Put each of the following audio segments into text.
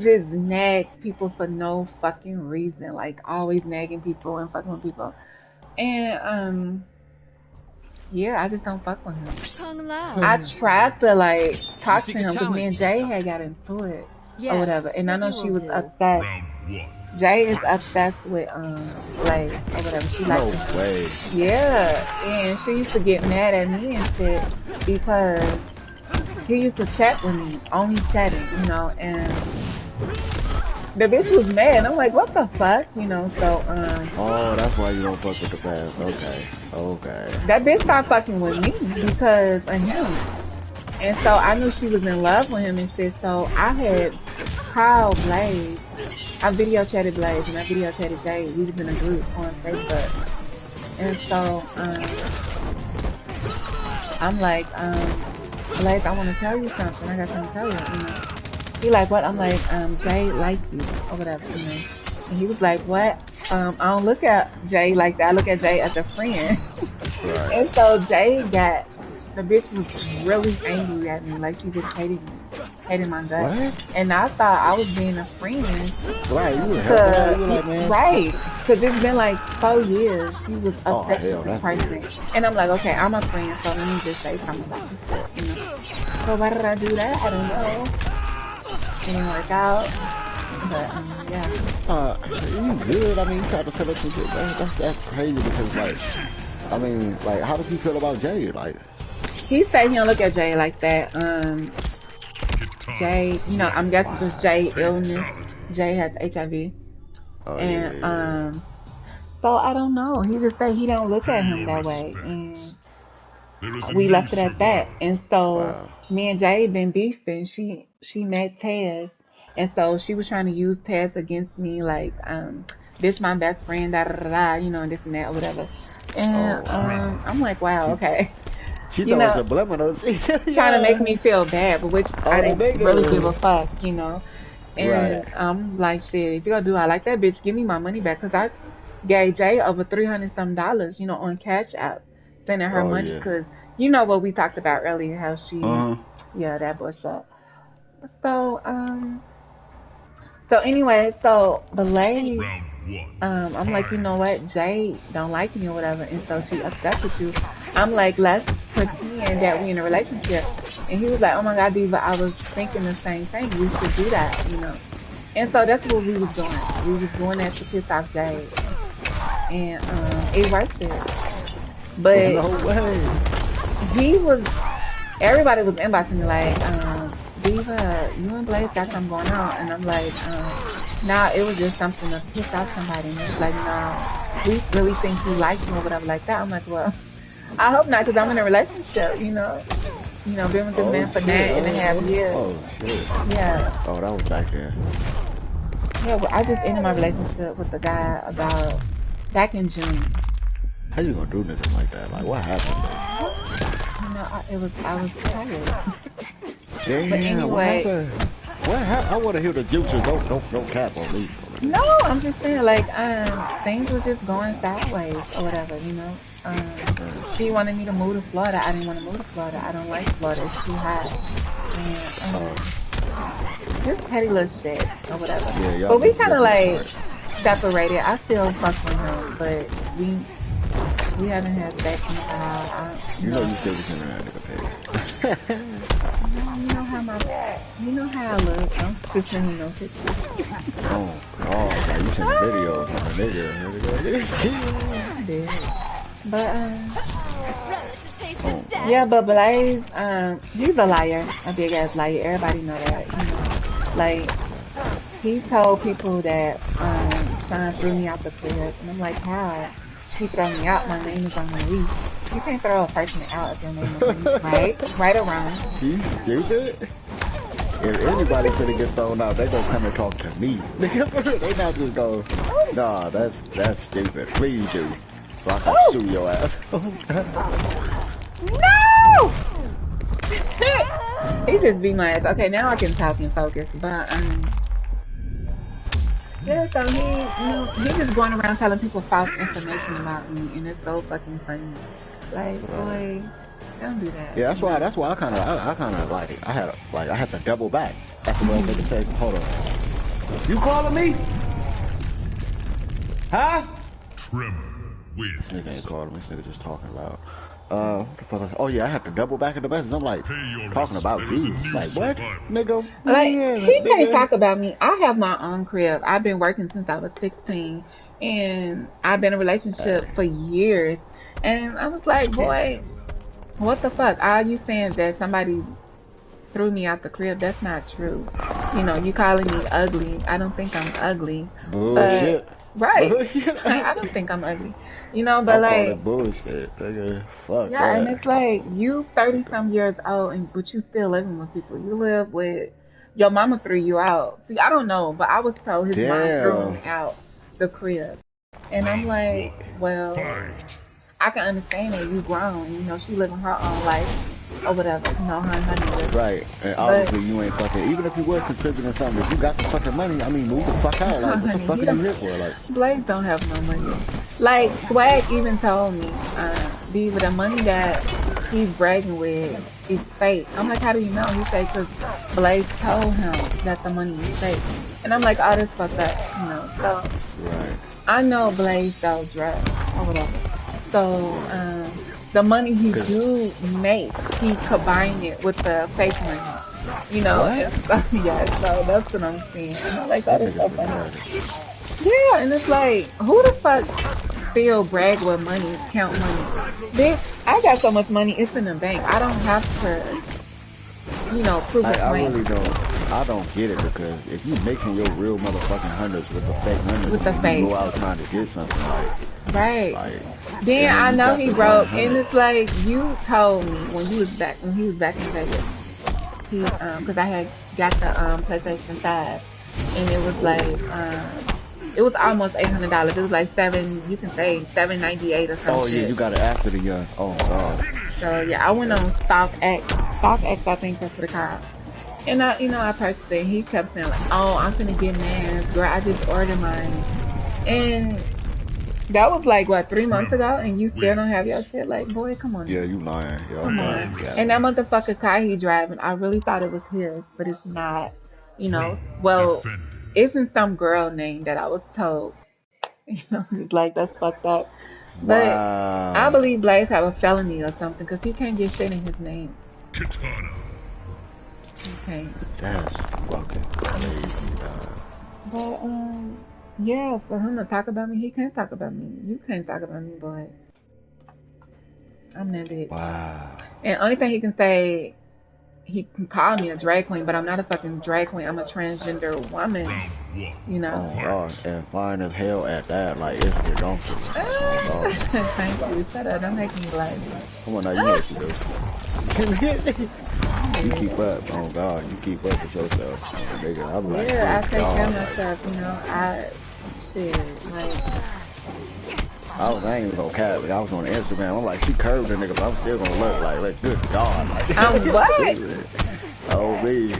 just nag people for no fucking reason. Like always nagging people and fucking with people. And yeah, I just don't fuck with him. I tried to like talk to him because me and Jay had got into it or whatever, and I know she was upset. Jay is obsessed with Blazze or whatever. She likes him. Way. Yeah, and she used to get mad at me and shit because he used to chat with me, only chatting, you know, and the bitch was mad. I'm like, what the fuck, you know? So oh, that's why you don't fuck with the past. Okay. That bitch started fucking with me because of him, and so I knew she was in love with him and shit. So I had called Blazze. I video chatted Blazze and I video chatted Jay. We was in a group on Facebook, and so I'm like, Blazze, I want to tell you something. I got something to tell you. You know? He like, what? I'm like, Jay likes you or whatever, you know. And he was like, what? I don't look at Jay like that. I look at Jay as a friend. Right. And so Jay got, the bitch was really angry at me. Like she just hated me. Hated my guts. What? And I thought I was being a friend. Right, you were helping. You like, man. Right. Because it's been like 4 years. She was upset with this person. Weird. And I'm like, okay, I'm a friend, so let me just say something about this shit, you know. So why did I do that? I don't know. It didn't work out. But yeah. You good? I mean, you tried to set up some shit. That's crazy because like, I mean, like, how does he feel about Jay? Like, he said he don't look at Jay like that. Jay, you know, I'm guessing it's Jay illness. Jay has HIV. Oh, and yeah. so I don't know. He just said he don't look at him that way, and we left it at that. And so me and Jay been beefing. She met Taz, and so she was trying to use Taz against me, like this my best friend, da da da da, you know, and this and that or whatever. And I'm like, wow, okay. She thought it was subliminal. Trying to make me feel bad, but which I didn't really give a fuck, you know. And I'm like, shit, if you're gonna do I like that bitch, give me my money back. Because I gave Jay over $300 you know, on Cash App, sending her money. Because you know what we talked about earlier, how she, yeah, that bullshit. So, anyway, so Blazze, I'm like, you know what, Jay don't like me or whatever, and so she upset with you. I'm like, let's pretend that we in a relationship. And he was like, oh my God, Diva, I was thinking the same thing. We should do that, you know. And so that's what we was doing. We was doing that to piss off Jay. And it worked it. But no way. Everybody was inboxing me like, Diva, you and Blazze got something going on. And I'm like, nah, it was just something to piss off somebody. And it's like, nah, we really think you like me or whatever like that. I'm like, well, I hope not, because I'm in a relationship, you know. You know, been with this man for 9.5 years. Oh, shit. Yeah. Oh, that was back there. Yeah, well, I just ended my relationship with the guy back in June. How you gonna do nothing like that? Like, what happened? You know, I was tired. Damn, but anyway, what happened? I want to hear the juices. Don't cap on me. No, I'm just saying, like, things were just going sideways or whatever, you know. He wanted me to move to Florida. I didn't want to move to Florida. I don't like Florida. It's too hot. And, just petty little shit or whatever. Yeah, but we kind of like separated. I still fuck with him, but we haven't had sex in a while. You know you still be sending that nigga page. You know how I look. I'm just sending no pictures. Oh, like you sending videos on a nigga. I did. But yeah, but Blazze, he's a liar, a big ass liar. Everybody know that. You know? Like, he told people that Sean threw me out the crib, and I'm like, how? He threw me out. My name is on the lease. You can't throw a person out if your name is on the lease, right or wrong. He's stupid. If anybody finna get thrown out, they gonna come and talk to me. They not just go, nah, that's stupid. Please do. So I can sue your ass. No! He just beat my ass. Okay, now I can talk and focus. But yeah, so he just going around telling people false information about me, and it's so fucking funny. Like, boy, don't do that. Yeah, that's why I kind of like I had to double back. That's the way I say. Hold on. You calling me? Huh? Tremor wins. This nigga ain't calling me. This nigga just talking loud. What the fuck? Oh yeah, I had to double back in the message. I'm like talking about you. Like what, nigga? Like, Man, he can't nigga. talk about me. I have my own crib. I've been working since I was 16, and I've been in a relationship for years. And I was like, boy, what the fuck? Are you saying that somebody threw me out the crib? That's not true. You know, you calling me ugly. I don't think I'm ugly. Bullshit. Right. Bullshit. I don't think I'm ugly. You know, but I'm calling like, bullshit, nigga. Fuck yeah, that. and it's like you 30 some years old, and but you still living with people. You live with your mama threw you out. See, I don't know, but I was told his mom threw him out the crib, and I'm like, well, I can understand that you grown. You know, she living her own life or whatever. You know, her and her nigga. Right, and obviously you ain't fucking. Even if you was contributing something, if you got the fucking money, I mean, move the fuck out. Like, what the fuck are you here for? Like, Blazze don't have no money. Like, Swag even told me, Diva, the money that he's bragging with is fake. I'm like, how do you know? He said, because Blazze told him that the money is fake. And I'm like, oh, this fucked up, you know. So, right. I know Blazze sells drugs or whatever. So, the money he do make, he combine it with the fake money. You know, and so, yeah, so that's what I'm saying. And I'm like, that is so funny. Yeah, and it's like, who the fuck still brag with money, count money? Bitch, I got so much money, it's in the bank. I don't have to, you know, prove it. I really don't. I don't get it because if you mixing your real motherfucking hundreds with the fake hundreds, with the fake, you go out trying to get something like. Right. Then I know he broke, and it's like you told me when he was back in Vegas. He because I had got the PlayStation 5, and it was like it was almost $800. It was like you can say $798 or something. Oh yeah, you got it after the oh god. So yeah, I went on StockX. StockX, I think that's what it's called. And I purchased it. He kept saying like, "Oh, I'm gonna get mine, girl. I just ordered mine." And that was like what 3 months ago, and you still don't have your shit. Like, boy, come on. Yeah, you lying. Come on. And that motherfucker car he driving, I really thought it was his, but it's not. You know, well, it's in some girl name that I was told. You know, just like that's fucked up. But I believe Blazze have a felony or something because he can't get shit in his name. Katana. Okay. That's fucking crazy, dog. But yeah, for him to talk about me, he can't talk about me. You can't talk about me, boy. I'm that bitch. Wow. And only thing he can say, he can call me a drag queen, but I'm not a fucking drag queen. I'm a transgender woman. You know. Oh god, and fine as hell at that. Like it's redundant. Thank you. Shut up. Don't make me laugh. Come on now, you know what you do. You keep up. Oh god, you keep up with yourself. Nigga, I'm like, yeah, I take care of myself. You know, I ain't even gonna cap. Like, I was on Instagram. I'm like, she curved the nigga, but I'm still gonna look like good god. Like, I'm what? Oh me.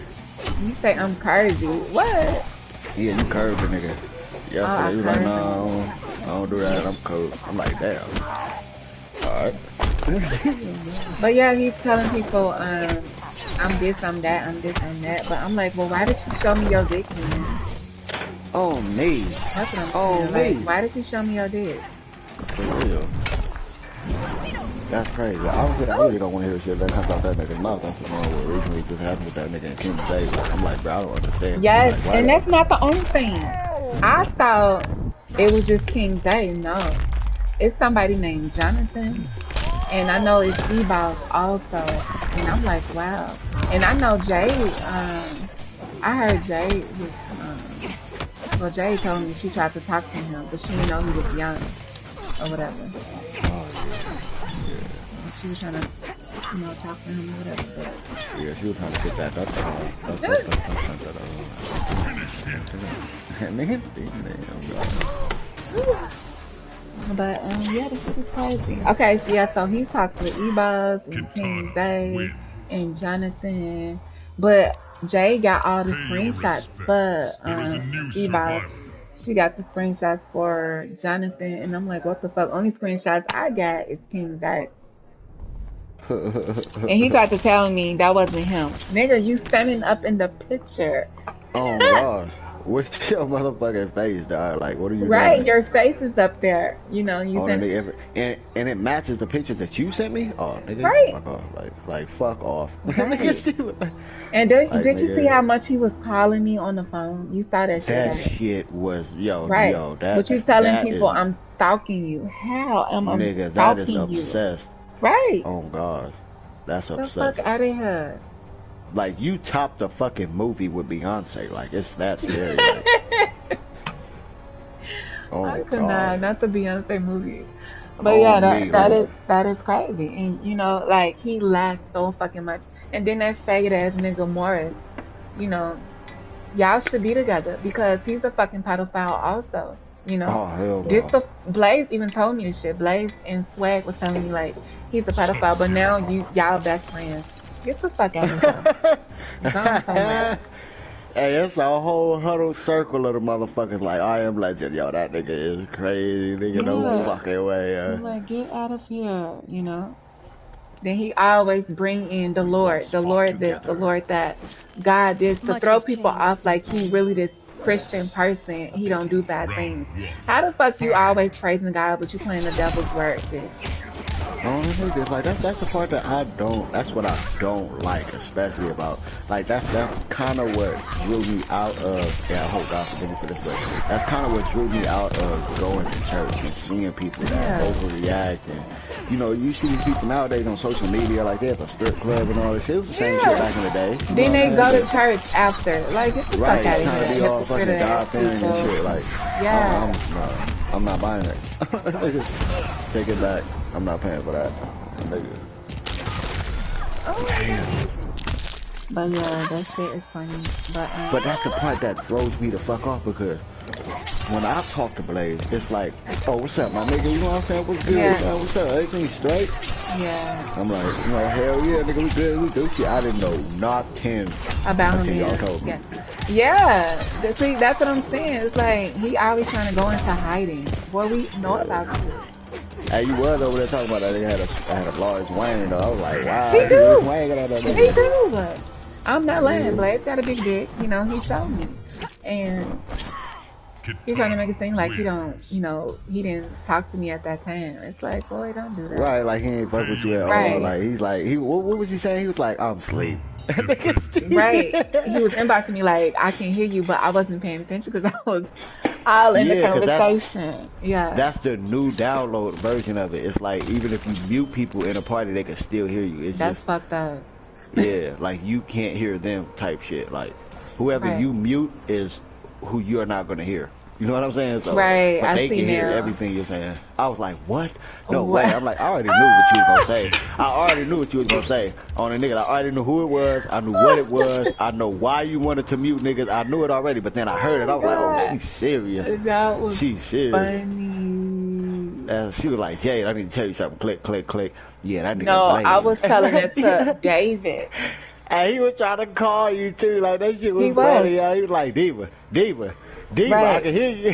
You say I'm crazy. What? Yeah, you curved the nigga. Yeah, you like, no, I don't do that. I'm cool. I'm like, damn. Alright. But yeah, he's telling people, I'm this, I'm that, I'm this, I'm that. But I'm like, well, why did you show me your dick then? Oh me. That's what I'm saying. Like, why did you show me your dick? For real. That's crazy. I really don't want to hear shit that comes out that nigga's mouth. That's what recently just happened with that nigga in King Day. I'm like, bro, I don't understand. Yes, like, and that's not the only thing. I thought it was just King Day. No. It's somebody named Jonathan. And I know it's E-Boss also. And I'm like, wow. And I know Jade, I heard Jade was, well, Jade told me she tried to talk to him, but she didn't know he was young or whatever. She was trying to, talk to him or whatever. But yeah, she was trying to get that up. But yeah, this shit is crazy. Okay, so yeah, so he talked to E-Buzz and King Jay and Jonathan, but Jay got all the screenshots for E-Buzz. She got the screenshots for Jonathan, and I'm like, what the fuck? Only screenshots I got is King Jay. And he tried to tell me that wasn't him. Nigga, you standing up in the picture. Oh gosh. What's your motherfucking face, dog? Like, what are you Right, doing? your face is up there. You know, you Oh, sent. and it matches the pictures that you sent me. Oh, nigga, Right, fuck off! Like fuck off, nigga. right. Steve, And like did you see how nigga, much he was calling me on the phone? You saw that shit, that right? shit was Right. But you telling that people is I'm stalking you. How am I nigga, that is stalking you? obsessed. Right. Oh God, that's The fuck obsessed. out of here. Like you topped a fucking movie with Beyonce. Like it's that scary. Like I oh could God, not the Beyonce movie. But yeah, on me. that is crazy. And you know, like he laughed so fucking much. And then that faggot ass nigga Morris, you know, y'all should be together because he's a fucking pedophile also. You know, Oh hell this no. the Blaze even told me this shit. Blaze and Swag was telling me like he's a pedophile, but now y'all best friends. Get the fuck out of here. Gone somewhere. Hey, it's a whole huddle circle of the motherfuckers like, I am legend, yo, that nigga is crazy, nigga, no Yeah. fucking way, I'm like, get out of here, you know. Then he always bring in the Lord this, the Lord that, God this, to Much throw has people changed off like since he then. really this Christian person. He don't do bad things. Round one. How the fuck you always Fight. praising God, but you playing the devil's word, bitch? Oh, nigga, like that's the part that that's what I don't like, especially about like that's kind of what drew me out of. Yeah, I hope God forgive me for this, but that's kind of what drew me out of going to church and seeing people that Yeah. overreact and you know you see these people nowadays on social media like they have a strip club and all this shit. It was the same shit Yeah. back in the day. You know Then what they I'm go saying? to church after. Like, get the fuck Right, out of trying to here. be all Hypocrite fucking ass God fearing and people. shit. Like, Yeah. I'm not buying it. Take it back. I'm not paying for that. Nigga. Oh. But yeah, that shit is funny. But that's the part that throws me the fuck off because when I talk to Blaze, it's like, oh, what's up, my nigga? You know what I'm saying? What's good, yeah, man? What's up? Everything straight? yeah. I'm like, you know, hell yeah, nigga, we good, we do shit. I didn't know nothing About him until y'all being, told me. yeah. Yeah. See, that's what I'm saying. It's like he always trying to go into hiding. Boy, we know about Yeah. you. Hey, you was over there talking about that nigga had a large wang, though. I was like, He wow, he really do. swanging on that He nigga. do. But I'm not lying. Yeah. Blaze got a big dick. You know, he showed me. And he's trying to make it Katana seem like he don't, wins. you know, he didn't talk to me at that time. It's like, boy, don't do that. Right, like he ain't fuck with you at all. Right. Like he's like what was he saying? He was like, I'm asleep. Right. He was inboxing me like, I can hear you, but I wasn't paying attention because I was all in the Yeah, cause conversation. Yeah. that's the new download version of it. It's like even if you mute people in a party, they can still hear you. It's That's just fucked up. yeah, like you can't hear them type shit. Like whoever Right. you mute is who you're not gonna hear. You know what I'm saying? So, Right. but I they see can hear now. everything you're saying. I was like, what? No What? way. I'm like, I already knew what you was gonna say. I already knew what you was gonna say on a nigga. I already knew who it was. I knew what it was. I know why you wanted to mute niggas. I knew it already. But then I heard it. I was like, oh, God. she's serious. That was She's serious. funny. She was like, Jade, I need to tell you something. Click, click, click. Yeah, that nigga No, I was Blaze. telling it to David. And he was trying to call you too. Like that shit He was was. funny. Yo. He was like, Diva, I Right. can hear you.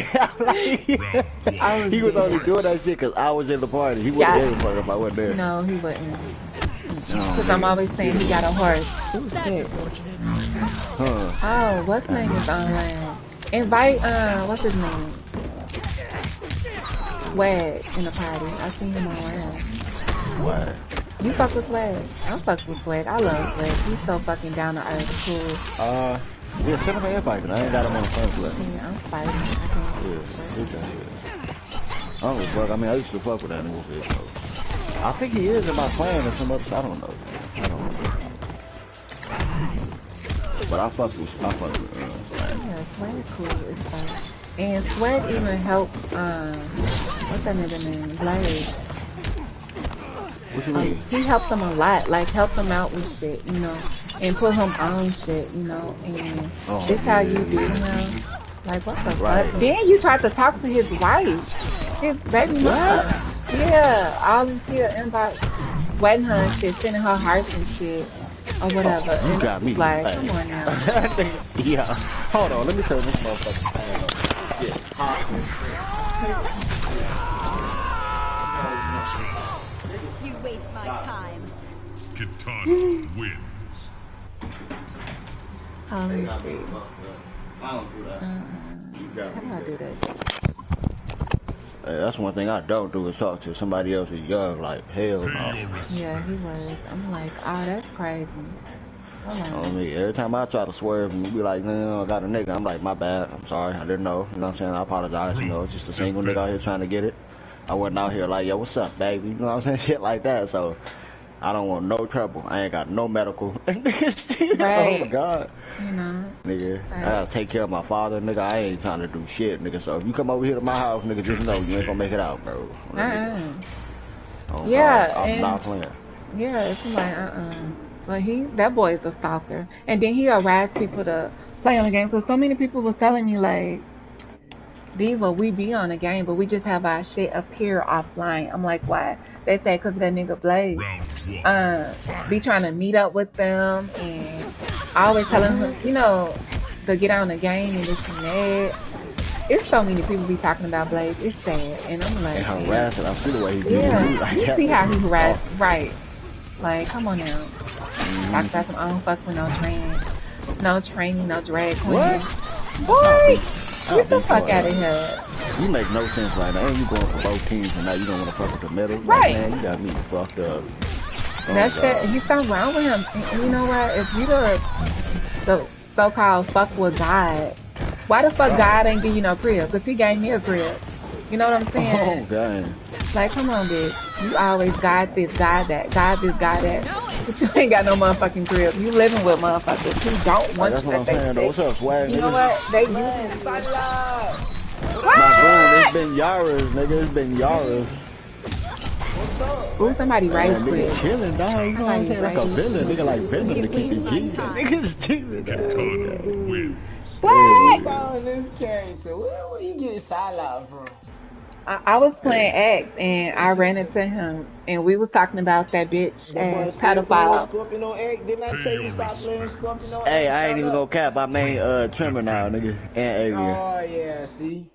Round I one. was He was only dead. doing that shit because I was in the party. He wouldn't Yeah. give a fuck if I wasn't there. No, he wouldn't. Oh, Because I'm nigga. always saying he got a horse. Ooh, That's shit. unfortunate. Huh. Oh, what's his name is online? Invite, what's his name? Swag in the party. I seen him online. What? You fuck with Swag? I fuck with Swag. I love Swag. He's so fucking down to earth, cool. Yeah, send him an invite, but I ain't got him on the phone for that. Yeah, I'm fighting. I Yeah, can't. he got it. I don't give a fuck. I mean, I used to fuck with that nigga shit, so. I think he is in my clan or some other shit. I don't know. But I fuck with Swag. Yeah, Swag cool as fuck. And Swag even helped, what's that nigga name? Blazze. What you mean? He helped him a lot, like helped him out with shit, you know, and put him on shit, you know, and Oh, this how you yeah. do him. Like, what the Right. fuck? Then you tried to talk to his wife, his baby mother. Yeah, all this here inbox, sweating her and shit, sending her hearts and shit, or whatever. You And got it's me. like, Hey. come on now. Yeah. Hold on, let me turn this motherfucker on. Yeah. You waste my time. Katana wins. Let me see. I don't do that. You got How me do I do there. this? Hey, that's one thing I don't do is talk to somebody else who's young. Like, hell no. Yeah, he was. I'm like, oh, that's crazy. Hold on. On me. Every time I try to swerve and you be like, no, I got a nigga. I'm like, my bad. I'm sorry. I didn't know. You know what I'm saying? I apologize. You know, it's just a single nigga out here trying to get it. I wasn't out here like, yo, what's up, baby? You know what I'm saying? Shit like that. So, I don't want no trouble. I ain't got no medical. Right. Oh, God. You know. Nigga, Right. I gotta take care of my father. Nigga, I ain't trying to do shit, nigga. So, if you come over here to my house, nigga, just know you ain't gonna make it out, bro. Oh, Yeah, God, I'm and not playing. yeah, it's like but that boy is a stalker, and then he harassed people to play on the game because so many people was telling me like, Diva, we be on the game, but we just have our shit appear offline. I'm like, why? They say because that nigga Blaze, be trying to meet up with them, and I always telling him, you know, to get on the game and this and that. It's so many people be talking about Blaze. It's sad, and I'm And like, damn. harassing, I see the way he beat Yeah, you like you that. see how he Nigga, harassed, stalking. right? Like, come on now. Talk about some, I don't fuck with no training, no drag What? queen. Boy, I'll get the beat fuck your out of ass. here. You make no sense right now. And you going for both teams, and now you don't want to fuck with the middle. Like, Right. man, you got me fucked up. Oh, That's it. God. He's something wrong with him. And you know what? If you the so-called fuck with God, why the fuck God ain't give you no crib? Because he gave me a crib. You know what I'm saying? Oh, God. Like, come on, bitch. You always God this, God that, God this, God that. But you ain't got no motherfucking crib. You living with motherfuckers who don't Like, want that's you what at I'm they saying, though. stick. What's up, swag, You know nigga? what? They Man, using you. Salah! My goon, it's What? been Yaras, nigga. It's been Yaras. What's up, Ooh, man? somebody rage Man, quit. nigga chilling, dog. You know what I'm Somebody saying? Like a rage villain. Nigga like quit. villain You to keep it waste my G. But time. nigga's chilling, dog. Katana wins. Where you What? found this character? Where you get Salah from? I was playing Hey. X and I ran into him and we was talking about that bitch That boy ass still playing pedophile. Scorpion on X. Didn't I Pay say you your stop playing respect. Scorpion on Hey, X? I ain't even Salah? gonna cap. My main trimmer now, nigga. And Avian. Oh yeah, see,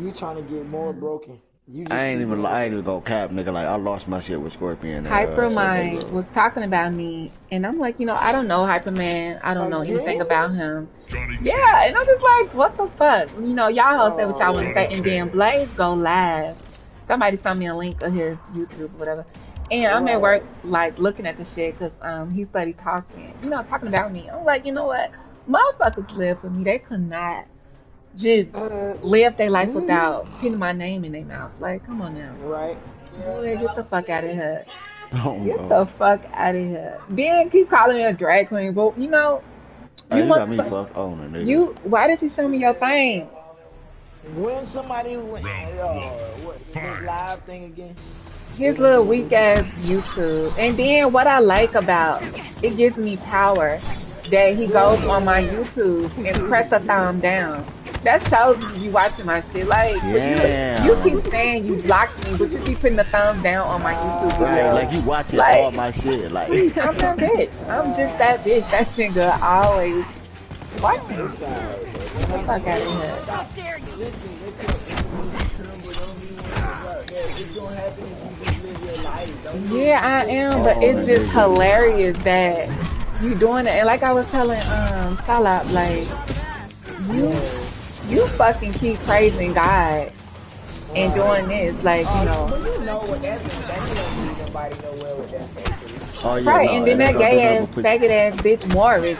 you trying to get more broken. You I just ain't keep even I going ain't even broke. gonna cap, nigga. Like I lost my shit with Scorpion and San Hypermind Diego. was talking about me and I'm like, I don't know Hyperman. I don't know anything Again? about him. Johnny Yeah, and I'm Cage. just like, what the fuck? Y'all hoes say what y'all want to Johnny say Oh, and then Cage. Blaze go live. Somebody sent me a link of his YouTube or whatever. And I'm at right. work like looking at the shit because he started talking, talking about me. I'm like, you know what? Motherfuckers live for me. They could not just Uh, live their life mm, without putting my name in their mouth. Like, come on now. right. Boy, get the fuck out of here. Oh Get the god. fuck out of here. Then keep calling me a drag queen, but you Hey, you got me motherfucker, fucked on, nigga. why did you show me your thing? When somebody went, Round one. what this Fight. live thing again? His They gonna little do weak this? ass YouTube. And then what I like about it gives me power that he goes on my YouTube and press a thumb down. That shows me you watching my shit. Like for you keep Damn. saying you blocked me, but you keep putting the thumbs down on my YouTube Right, videos. like you watching all Like my shit, like. I'm that bitch. I'm just that bitch. That nigga always watching It's me. alright, bro. Get the fuck out of here. How Stop. dare you? Listen, let your enemies tremble. Don't be one to rock that. It's gonna happen if you just live your life. Don't Yeah, get I put am, but all Oh, it's on just YouTube. nigga. hilarious that you doing it. And like I was telling Salah, like you Yeah. you fucking keep praising God and Right. doing this, like, But you know what that ain't gonna lead nobody nowhere with that fakery. Oh Like yeah, right, you and no, then it know ain't that gonna what do gay nothing ass, but put faggot ass bitch Morris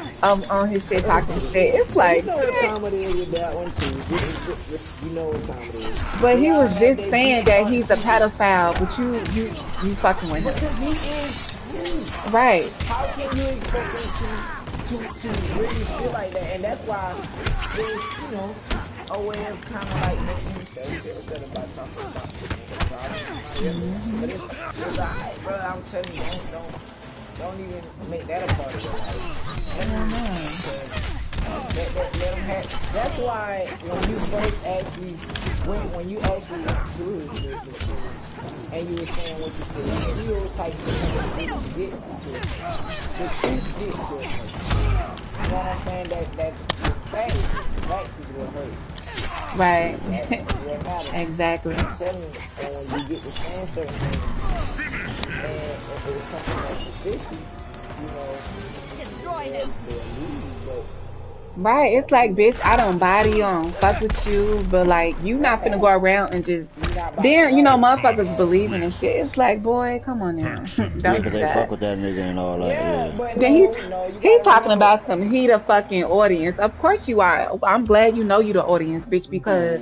on his shit talking shit. It's and you like, know what time bitch. it is with that one too. You know what time it is. But They he all was have just their saying big that he's a auntie pedophile, but you fucking with him. because he is too. Right. How can you expect them to really feel like that? And that's why it's a way of kind of like making himself feel better by talking about this nigga problem somebody else. But Hmm. it's alright, bro. I'm telling you, don't even make that a part of your life. Hell Never, no. because let them have. That's why when you first actually when you actually went to the school and you were saying what you feel, and he was type shit that would really get to a person. The truth gets to a person. You know what I'm saying? That the facts is what hurt. Right. Facts is what matter. I'm Exactly. telling you. And when you get to saying certain things, and if it was something that's official, you know, Destroy him. they'll leave. But Right, it's like, bitch, I don't body you, I don't fuck with you, but like, you not finna Right. go around and just, You not about then, right. motherfuckers Katana believing and shit. It's wins. like, boy, come on now. Faction Yeah, Don't 'cause do they victory. fuck that. with that nigga and all that. Yeah, Yeah. but Then no, you he gotta talking remember. about some he the fucking audience. Of course you are. I'm glad you know you the audience, bitch, because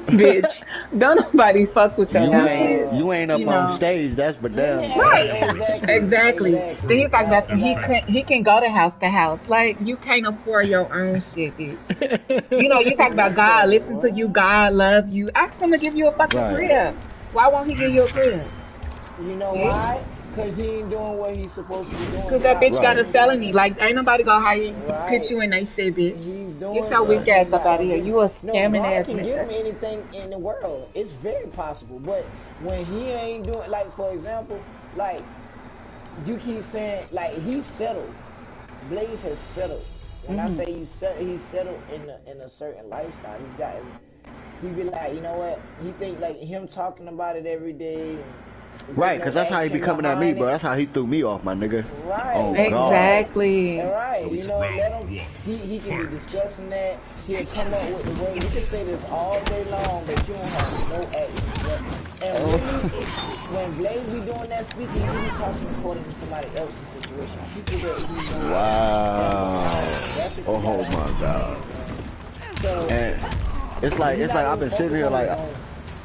bitch, don't nobody fuck with your ass. You ain't You up on know. stage. That's for damn sure. Right. Exactly, Exactly. Then exactly. he talking about some Defeat. he can go to house. Like you can't afford your own shit, bitch. You talk about What the God, listen to you, what? God love you. Ask him to give you a fucking Right. crib. Why won't he give you a Impact. crib? You know Bitch. why? Cause he ain't doing what he's supposed to be doing. Cause that Stop bitch got Right. a doing felony. something. Like ain't nobody gonna hire you, put Right. you in they shit, bitch. He's Get doing your weak something ass that's up not out of gonna here. give him. You a No, scamming God ass can give nigga. him anything in the world. It's very possible. But when he ain't doing, like for example, like you keep saying, like he's settled. Blaze has settled. When I Hmm. say he's settled in a certain lifestyle. He's gotten. He be like, you know what? He think like him talking about it every day and Right, get because no that's how he be action coming at me, behind bro. it. That's how he threw me off, my nigga. Oh, Right, God. right, Exactly. right. You know, let Round him. one. He can be Fight. discussing that. He'll come up with the word. You can say this all day long, but you don't have no action. But and really, when Blaze be doing that speaking, he be talking according to somebody else's situation, people that he know that's a liar. Wow. That's what you Oh, gotta my God. understand, man. So And he it's not like I've even been sitting focused here on his like own.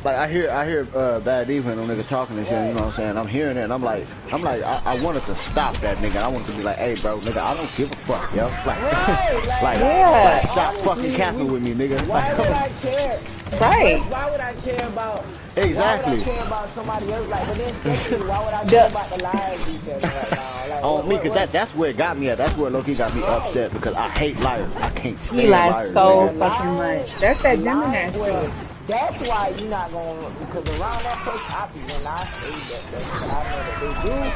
I hear bad D when them niggas talking and shit, you Right, know what I'm saying? I'm hearing it and I wanted to stop that nigga. I wanted to be like, hey bro, nigga, I don't give a fuck, yo. right. Like Yeah. stop fucking Honestly, capping with me, nigga. why would I care? Right. First, why would I care about? Why would I Exactly. care about somebody else? Like, but then secondly, why would I care The about the lies he telling right now? Like, On me, cause what? that's where it got me at. That's where Loki got me Right. upset because I hate liars. I can't he stand lies liars, so Yeah, nigga. fucking much. lying, That's that lying. Gemini Well, shit. that's why you're not gonna because around that person. When I say that, that's what I know that they do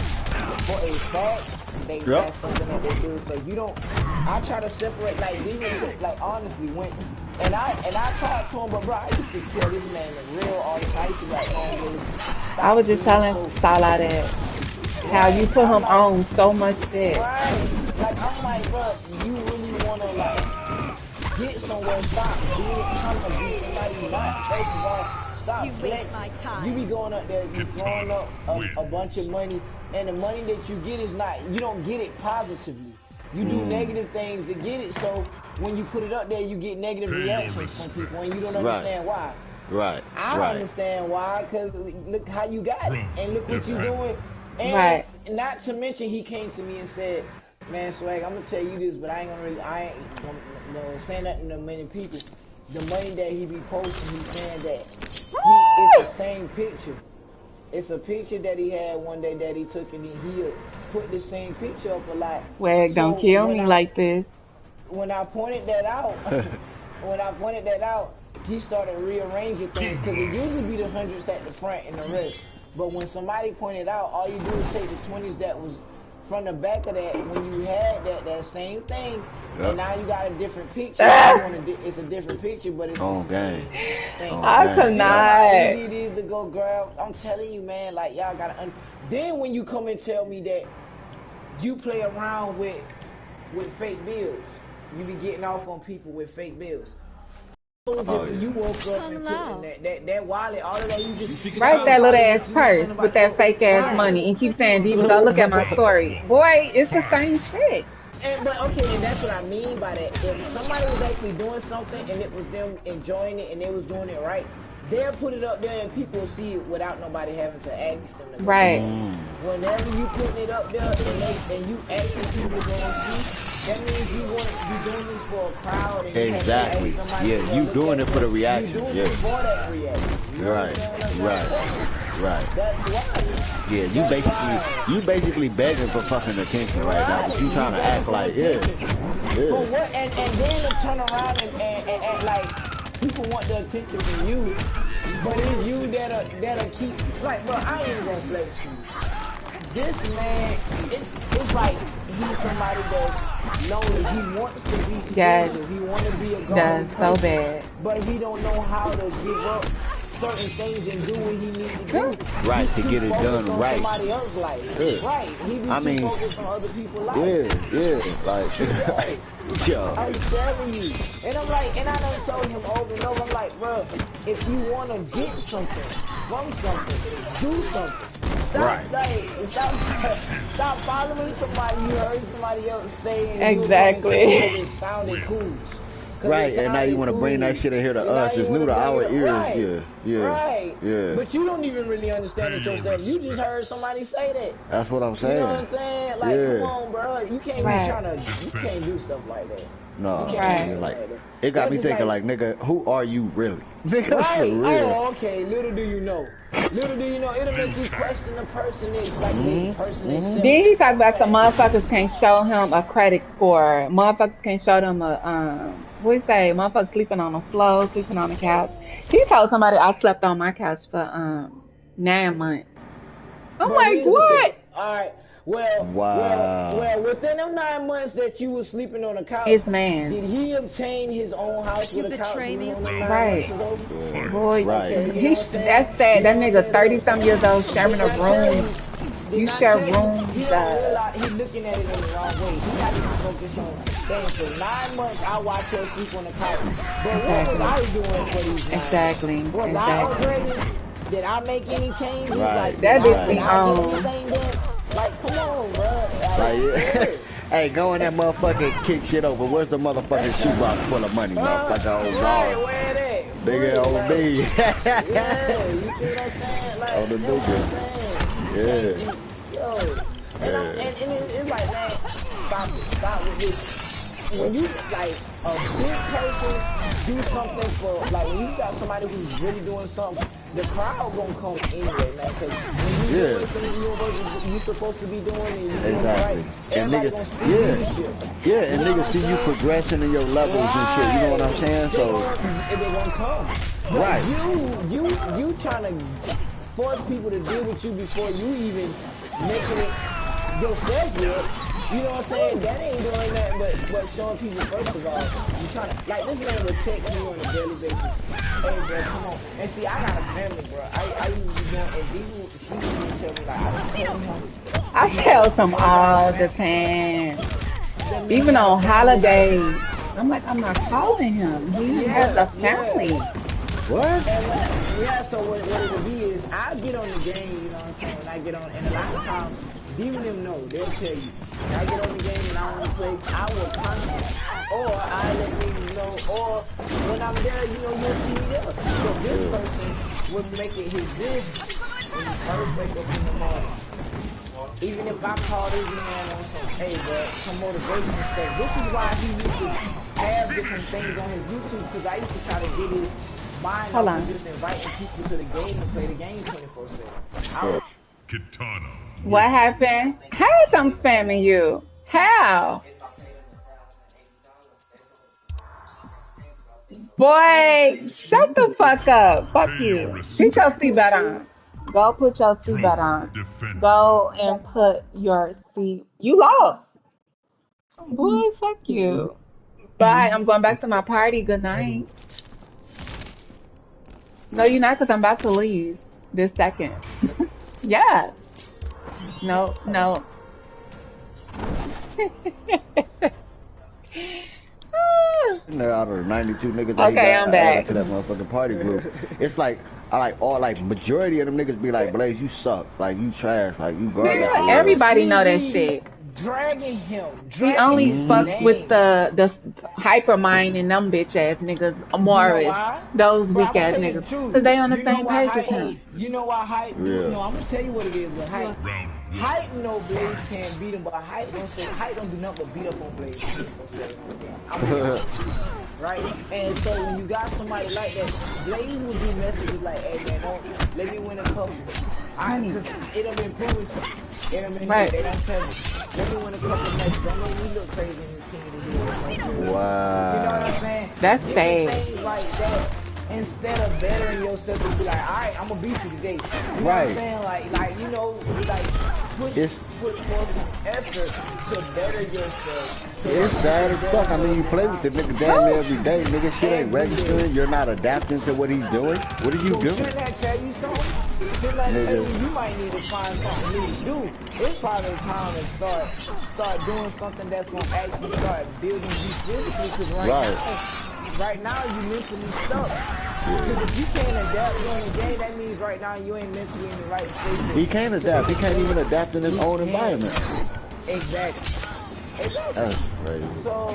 for a fact. Yep. That's something that they do. So you don't. I try to separate, like even to like honestly when. And I talked to him, but bro, I used to tell this man the real all the time. I used to be like, man, Blaze, I was stop just being telling so Salah that how you right. put I'm him like, on so much shit. right. Like I'm like, bro, you really wanna like get somewhere. Stop being trying to be somebody you not. First of all, stop You waste my flexing. You be time. going up there, you throwing Katana up a bunch of wins. money, and the money that you get is not. You don't get it positively. You do negative things to get it. So when you put it up there, you get negative Pay your reactions from people, and you don't respects. Right. understand why. Right. I Right. understand why, cause look how you got it, From and look what you doing. defender. And Right. not to mention, he came to me and said, "Man, Swag, I'm gonna tell you this, but I ain't gonna really, I ain't gonna say nothing to many people. The money that he be posting, he's saying that it's the same picture. It's a picture that he had one day that he took, and he'll put the same picture up a lot. Swag, don't So kill me like this. when I pointed that out, when I pointed that out, he started rearranging things because it Teamwork. usually be the hundreds at the front and the rest. But when somebody pointed out, all you do is take the 20s that was from the back of that when you had that same thing, and Yep. now you got a different picture. You Ah, want it's a different picture, but it's the On same game. thing. On I game. could You know Yep. how not. easy it is to go grab. I'm telling you, man. Like y'all gotta. Then when you come and tell me that you play around with fake bills. You be getting off on people with fake bills. Suppose Oh if yeah. you woke up Kung and took Lao. that wallet, all of that you just Write you that little probably ass what you was purse thinking with about. that fake ass Right. money and keep saying, Diva, go look at my Round story. one. Boy, it's the Fight. same shit. And but okay, and that's what I mean by that. If somebody was actually doing something and it was them enjoying it and they was doing it right, they'll put it up there and people will see it without nobody having to ask them to go look Right. at it. Whenever you putting it up there and you asking people to go and see, that means you doing this for a crowd and you having to ask Exactly. somebody Yeah, to go you look doing at it it. for the You reaction. doing Yeah. it for that reaction. You Right. understand what I'm trying to Right. say? Right. That's why. Yeah, That's why. you basically begging for fucking attention right now, but Right, you you trying to begging act for like attention. For yeah. what? And then to turn around and act like people want the attention from you, but it's you that'll keep like, bro. I ain't even gonna flex to you. This man, it's like he's somebody that's lonely. He wants to be Yes. spiritual. He want to be a godly Does so person, bad. but he don't know how to give up certain things and do what he needs to do. Right, to get it done right. Somebody else's life. Yeah. Right. He be too focused on other people's life. Yeah, like, yo. I'm telling you. And I'm like, and I done told him over and over, I'm like, bro, if you want to get something from something, do something. Stop following somebody you heard somebody else say. Exactly. It sounded cool. Right, and now you want to bring that shit in here to us. It's new to our ears. Right. Yeah. Yeah. But you don't even really understand it yourself. You just heard somebody say that. That's what I'm saying. You know what I'm saying? Like, come on, bro. You can't be trying to, you can't do stuff like that. No, like, it got me thinking, like, nigga, who are you really? Nigga, right. for real. Oh, okay. Little do you know. Little do you know, it'll make you question the person is like the person is. Then he talk about some motherfuckers can't show him a credit score. Motherfuckers can't show them a what do you say? Motherfuckers sleeping on the floor, sleeping on the couch. He told somebody I slept on my couch for 9 months. I'm like, what? All right. Well, within them 9 months that you was sleeping on the couch, his man, did he obtain his own house with a couch? Right. Boy, right. That's sad. That nigga 30-something years old sharing a room. You share rooms. He's looking at it in the wrong way. He got to focus on things. For 9 months, I watched her sleep on the couch. But what was I doing for these 9 months? Exactly. Was I upgrading? Did I make any changes? Right. Like, that did be I get anything done? Like, come on, bro. Like, hey, go in that motherfucking kick shit over. Where's the motherfucking shoebox full of money, motherfucker? Oh, right, where that? Nigga, on me. Yeah, you see what I'm saying? Like, On the nigga. Yeah. Yo. And it's like, man, stop with this. When you, like, a big person do something for, like, when you got somebody who's really doing something, the crowd gonna come anyway, man, because when you doing something you're supposed to be doing and you're doing right, everybody gonna see leadership. Yeah, and niggas see you progressing in your levels and shit, you know what I'm saying? So, they gonna come. But right. You trying to force people to deal with you before you even making it yourself good. You know what I'm saying? That ain't doing nothing but showing people, first of all, you trying to, like, this man would text me on a daily basis. Hey, bro, come on. And see, I got a family, bro. I used to be doing, and people, she used to tell me, like, I just tell him. I tell him all the time. Even on holidays. I'm like, I'm not calling him. He has a family. What? Yeah, so what it would be is, I get on the game, you know what I'm saying, when I get on, and a lot of times, even them know, they'll tell you, when I get on the game and I want to play, I will contact, or I let niggas know, or when I'm there, you know, you'll see me there. So this person would make it his business when he first wake up in the morning. Even if I call this man on some, hey, bro, some motivation stuff, this is why he used to have different things on his YouTube, because I used to try to get his mind off just inviting people to the game and play the game 24/7. Kitana. What happened? How is I'm spamming you? How? Boy, shut the fuck up. Fuck you. Put your seatbelt on. Go put your seatbelt on. Go and put your seat. You lost. Boy, fuck you. Bye. I'm going back to my party. Good night. No, you're not, because I'm about to leave this second. Yeah. No. Out of the 92 niggas that I'm back to that motherfucking party group, it's like majority of them niggas be like, Blaze, you suck, like you trash, like you garbage. Everybody know that shit. Dragging him. He only fucks with the hypermind and them bitch ass niggas, Morris, those weak ass niggas, because they on the same page as him. You know why Hype? Yeah. You know, I'm gonna tell you what it is with Hype. Hype no Blaze can't beat him, but Hype don't do nothing but beat up on Blaze. Right? And so when you got somebody like that, Blaze will do messages like, hey man, don't let me win a couple. Cause it done been proven to me. It done been Right. They don't tell me. Let me win a couple matches. Don't make me look crazy in this team to do it. Wow. You know what I'm saying? That's Different sad. things like that. Instead of bettering yourself to be like, all right, I'm gonna beat you today. You know what I'm saying? Like you know, like put forth some effort to better yourself So It's like, sad as fuck. I mean, you play with the nigga damn near every day. Nigga, shit ain't registering. You're not adapting to what he's doing. What are you so doing? shouldn't that tell you something? Shouldn't that tell Nigga. you you might need to find something new to do? It's probably time to start doing something that's gonna actually start building you physically. Cause right now you mentally stuck. Because if you can't adapt during the game, that means right now you ain't mentally in the right state. He can't adapt. He can't even adapt in his own environment. Exactly. That's crazy. So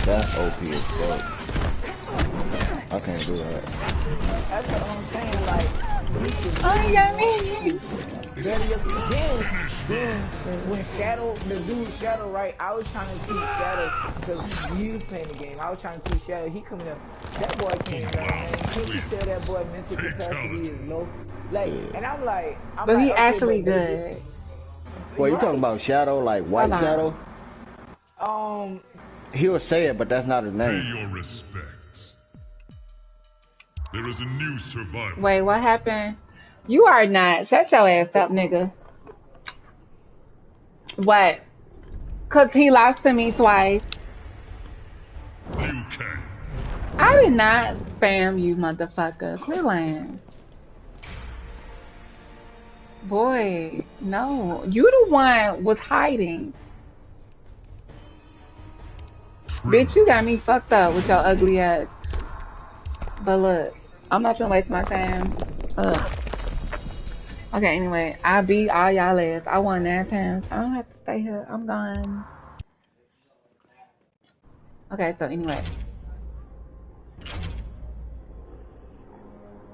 That's OP as fuck. I can't do that. that's what I'm saying. Like, Oh, you got me. then when Shadow, the dude Shadow, right? I was trying to teach Shadow because he was playing the game. I was trying to teach Shadow. He coming up. That boy can't learn, man. Can't you tell that boy mental capacity is low? Like, and I'm like, But he okay, actually but good. Wait, you talking about Shadow, like White Shadow? He'll say it, but that's not his Pay name. your respects. There is a new survivor. Wait, what happened? You are not. Shut your ass up, nigga. What? Cause he lost to me twice. Liu Kang. I did not spam you, motherfucker. Quit lying. Boy, no. You the one was hiding. Bitch, you got me fucked up with your ugly ass. But look, I'm not gonna waste my time. Ugh. Okay, anyway, I beat all y'all ass. I won 9 times. I don't have to stay here. I'm gone. Okay, so anyway.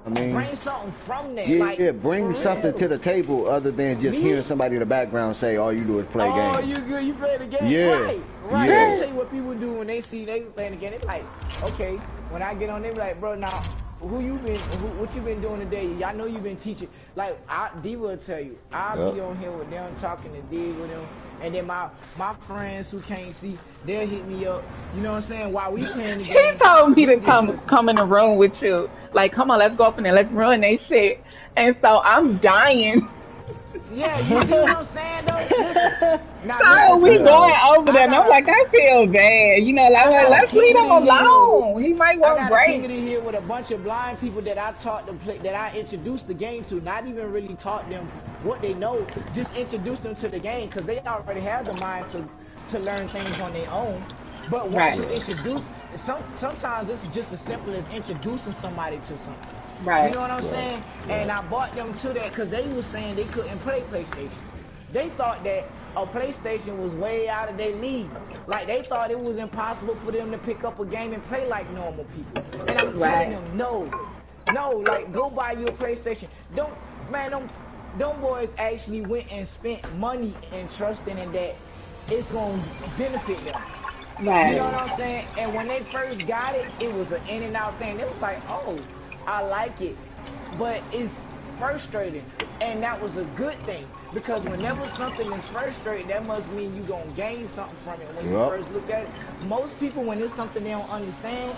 I mean, bring something from there. yeah, like, bring something to the table other than just hearing somebody in the background say, all you do is play games. Oh, you good? You play the game? Yeah. Right. Yeah. Let me tell you what people do when they see they playing the game. They like, okay, when I get on, they be like, bro, now, what you been doing today? I know you been teaching. Like, D will tell you, I'll be on here with them, talking to D with them. And then my friends who can't see, they'll hit me up. You know what I'm saying? While we playing the game. He told me to come in the room with you. Like, come on, let's go up in there, let's run they shit. And so I'm dying. Yeah, you see what I'm saying though? Listen. Now, So we going over there, and I'm like, I feel bad. You know, like, well, let's leave him alone. He might want I to got a break. ticket in here with a bunch of blind people that I taught to play, that I introduced the game to. Not even really taught them what they know, just introduced them to the game because they already have the mind to learn things on their own. But once you introduce, sometimes it's just as simple as introducing somebody to something. Right. You know what I'm saying? And I brought them to that because they was saying they couldn't play PlayStation. They thought that a PlayStation was way out of their league. Like, they thought it was impossible for them to pick up a game and play like normal people. And I'm telling them, no, like, go buy you a PlayStation. Them boys actually went and spent money and trusting in that it's going to benefit them. Right. You know what I'm saying? And when they first got it, it was an in and out thing. They was like, oh, I like it, but it's frustrating, and that was a good thing because whenever something is frustrating, that must mean you're gonna gain something from it. When you first look at it, most people, when it's something they don't understand,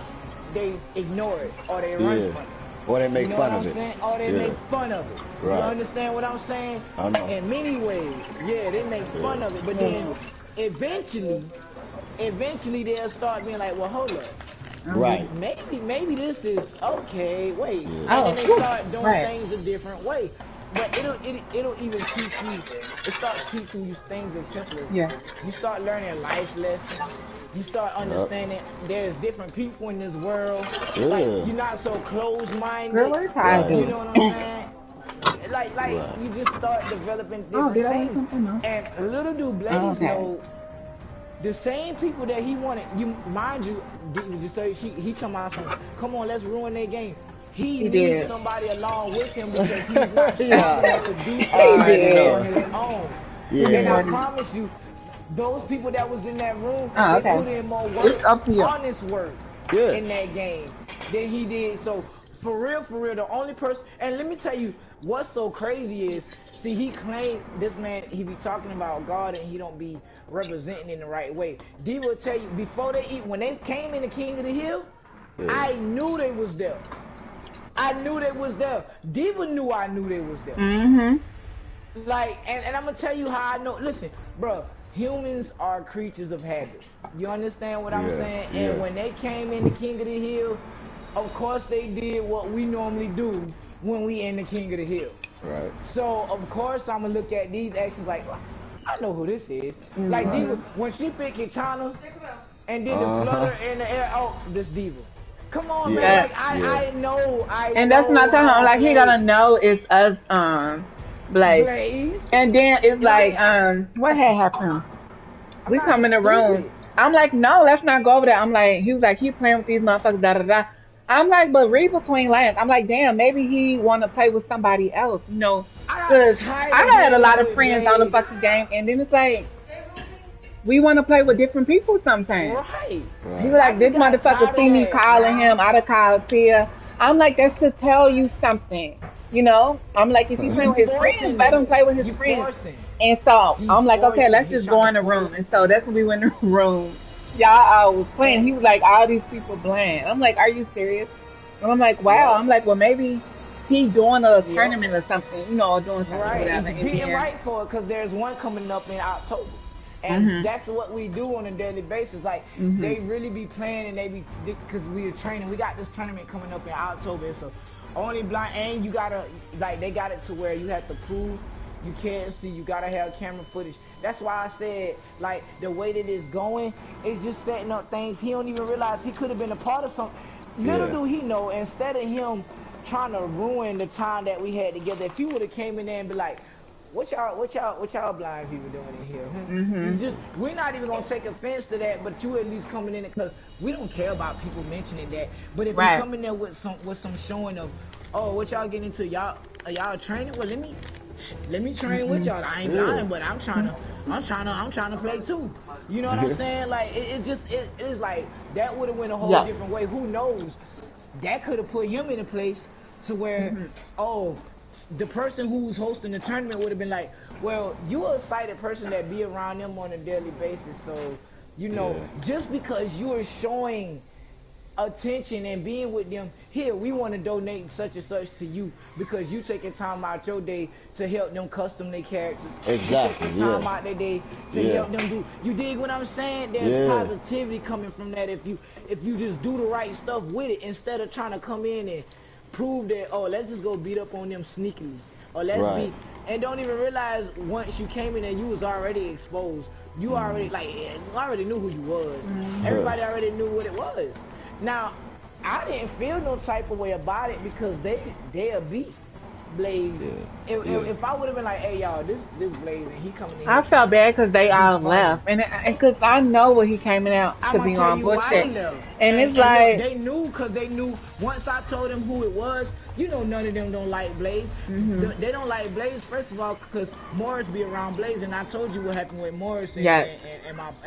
they ignore it or they run from it. Or they make fun of it. Or they make fun of it. Right. You understand what I'm saying? I know. In many ways, yeah, they make fun of it, but then eventually they'll start being like, well, hold up. Right. Maybe this is okay. Wait, and then they start doing things a different way. But it'll even teach you. It starts teaching you things as simple as you start learning life lessons. You start understanding there's different people in this world. Like, you're not so closed-minded. You know what I'm saying? Like you just start developing different things. And little do Blaze know. The same people that he wanted, mind you, just say he talking about something. Come on, let's ruin their game. He needs somebody along with him because he's not strong enough to do something on his own. Yeah. And I promise you, those people that was in that room, they put in more work, honest work in that game than he did. So for real, the only person, and let me tell you, what's so crazy is, see, he claimed, this man, he be talking about God and he don't be representing in the right way. D will tell you, before they eat, when they came in the King of the Hill, I knew they was there. I knew they was there. Diva knew I knew they was there. Like, and I'm gonna tell you how I know. Listen, bro, humans are creatures of habit. You understand what I'm Yeah, saying? yeah. And when they came in the King of the Hill, of course they did what we normally do when we in the King of the Hill. Right. So of course I'm gonna look at these actions like, "Oh, I know who this is." Like Right. Diva, Mm-hmm. when she picked Kitana and did the Uh-huh. flutter in the air, oh, this Diva. Come on, man. Yeah, Yeah. Like yeah. I And that's know not telling him how to like he play gonna know it's us Blaze. Blaze. And then it's like, Like, what had happened? I'm We not come in the room. stupid. I'm like, no, let's not go over there. I'm like, he was like, keep playing with these motherfuckers, da da da. I'm like, but read between lines. I'm like, damn, maybe he want to play with somebody else, you know? I got Cause tired of I had a playing lot of with friends on the Blaze. fucking game, and then it's like, we want to play with different people sometimes. Right. He was Right. I like, this just got motherfucker tired of see me that, calling him. man. I'd have called Tia. I'm like, that should tell you something, you know? I'm like, if he playing He's with his friends, forcing let him though. play with his You friends. forcing. And so He's I'm like, okay, forcing. let's He's just trying go to in the force. room. And so that's when we went in the room. Y'all was playing. And He was like, all these people blind. I'm like, are you serious? And I'm like, wow. yep, I'm like, well, maybe he doing a yep. tournament or something, you know, or doing something or Right. whatever. He's And getting then, right for it because there's one coming up in October. And mhm, that's what we do on a daily basis. Like, mhm, they really be playing and they be, because we are training. We got this tournament coming up in October. So, only blind, and you gotta, like, they got it to where you have to prove you can't see. You gotta have camera footage. That's why I said, like, the way that it's going, it's just setting up things. He don't even realize he could have been a part of something. Little Yeah. do he know, instead of him trying to ruin the time that we had together, if he would have came in there and be like, what y'all blind people doing in here? You mhm. just, we're not even gonna take offense to that, but you at least coming in it because we don't care about people mentioning that. But if you Right. come in there with some showing of, oh, what y'all getting into, y'all training? Well, let me train with Mm-mm. y'all. I ain't Yeah. blind, but I'm trying to play too. You know what I'm Yeah. saying? Like it's like that would have went a whole Yes. different way. Who knows? That could have put him in a place to where, Mhm. oh, the person who's hosting the tournament would have been like, well, you a sighted person that be around them on a daily basis, so you know, Yeah. just because you are showing attention and being with them, here we want to donate such and such to you because you taking time out your day to help them custom their characters. You Exactly. taking Yeah. time out their day to Yeah. help them do. You dig what I'm saying? There's Yeah. positivity coming from that if you just do the right stuff with it instead of trying to come in and prove that, oh, let's just go beat up on them sneakily, or let's Right. be, and don't even realize once you came in there you was already exposed. You already, like, you already knew who you was. Everybody already knew what it was. Now, I didn't feel no type of way about it because they'll beat Blaze. Yeah. Yeah. If I would have been like, hey y'all, this Blaze and he coming in I here felt bad because they to be all funny. left, and because I know what he came out I'm to gonna be tell on you why they bullshit, left. and it's And look, like, they knew because they knew once I told them who it was. You know, none of them don't like Blaze. mhm, They don't like Blaze first of all because Morris be around Blaze, and I told you what happened with Morris yes,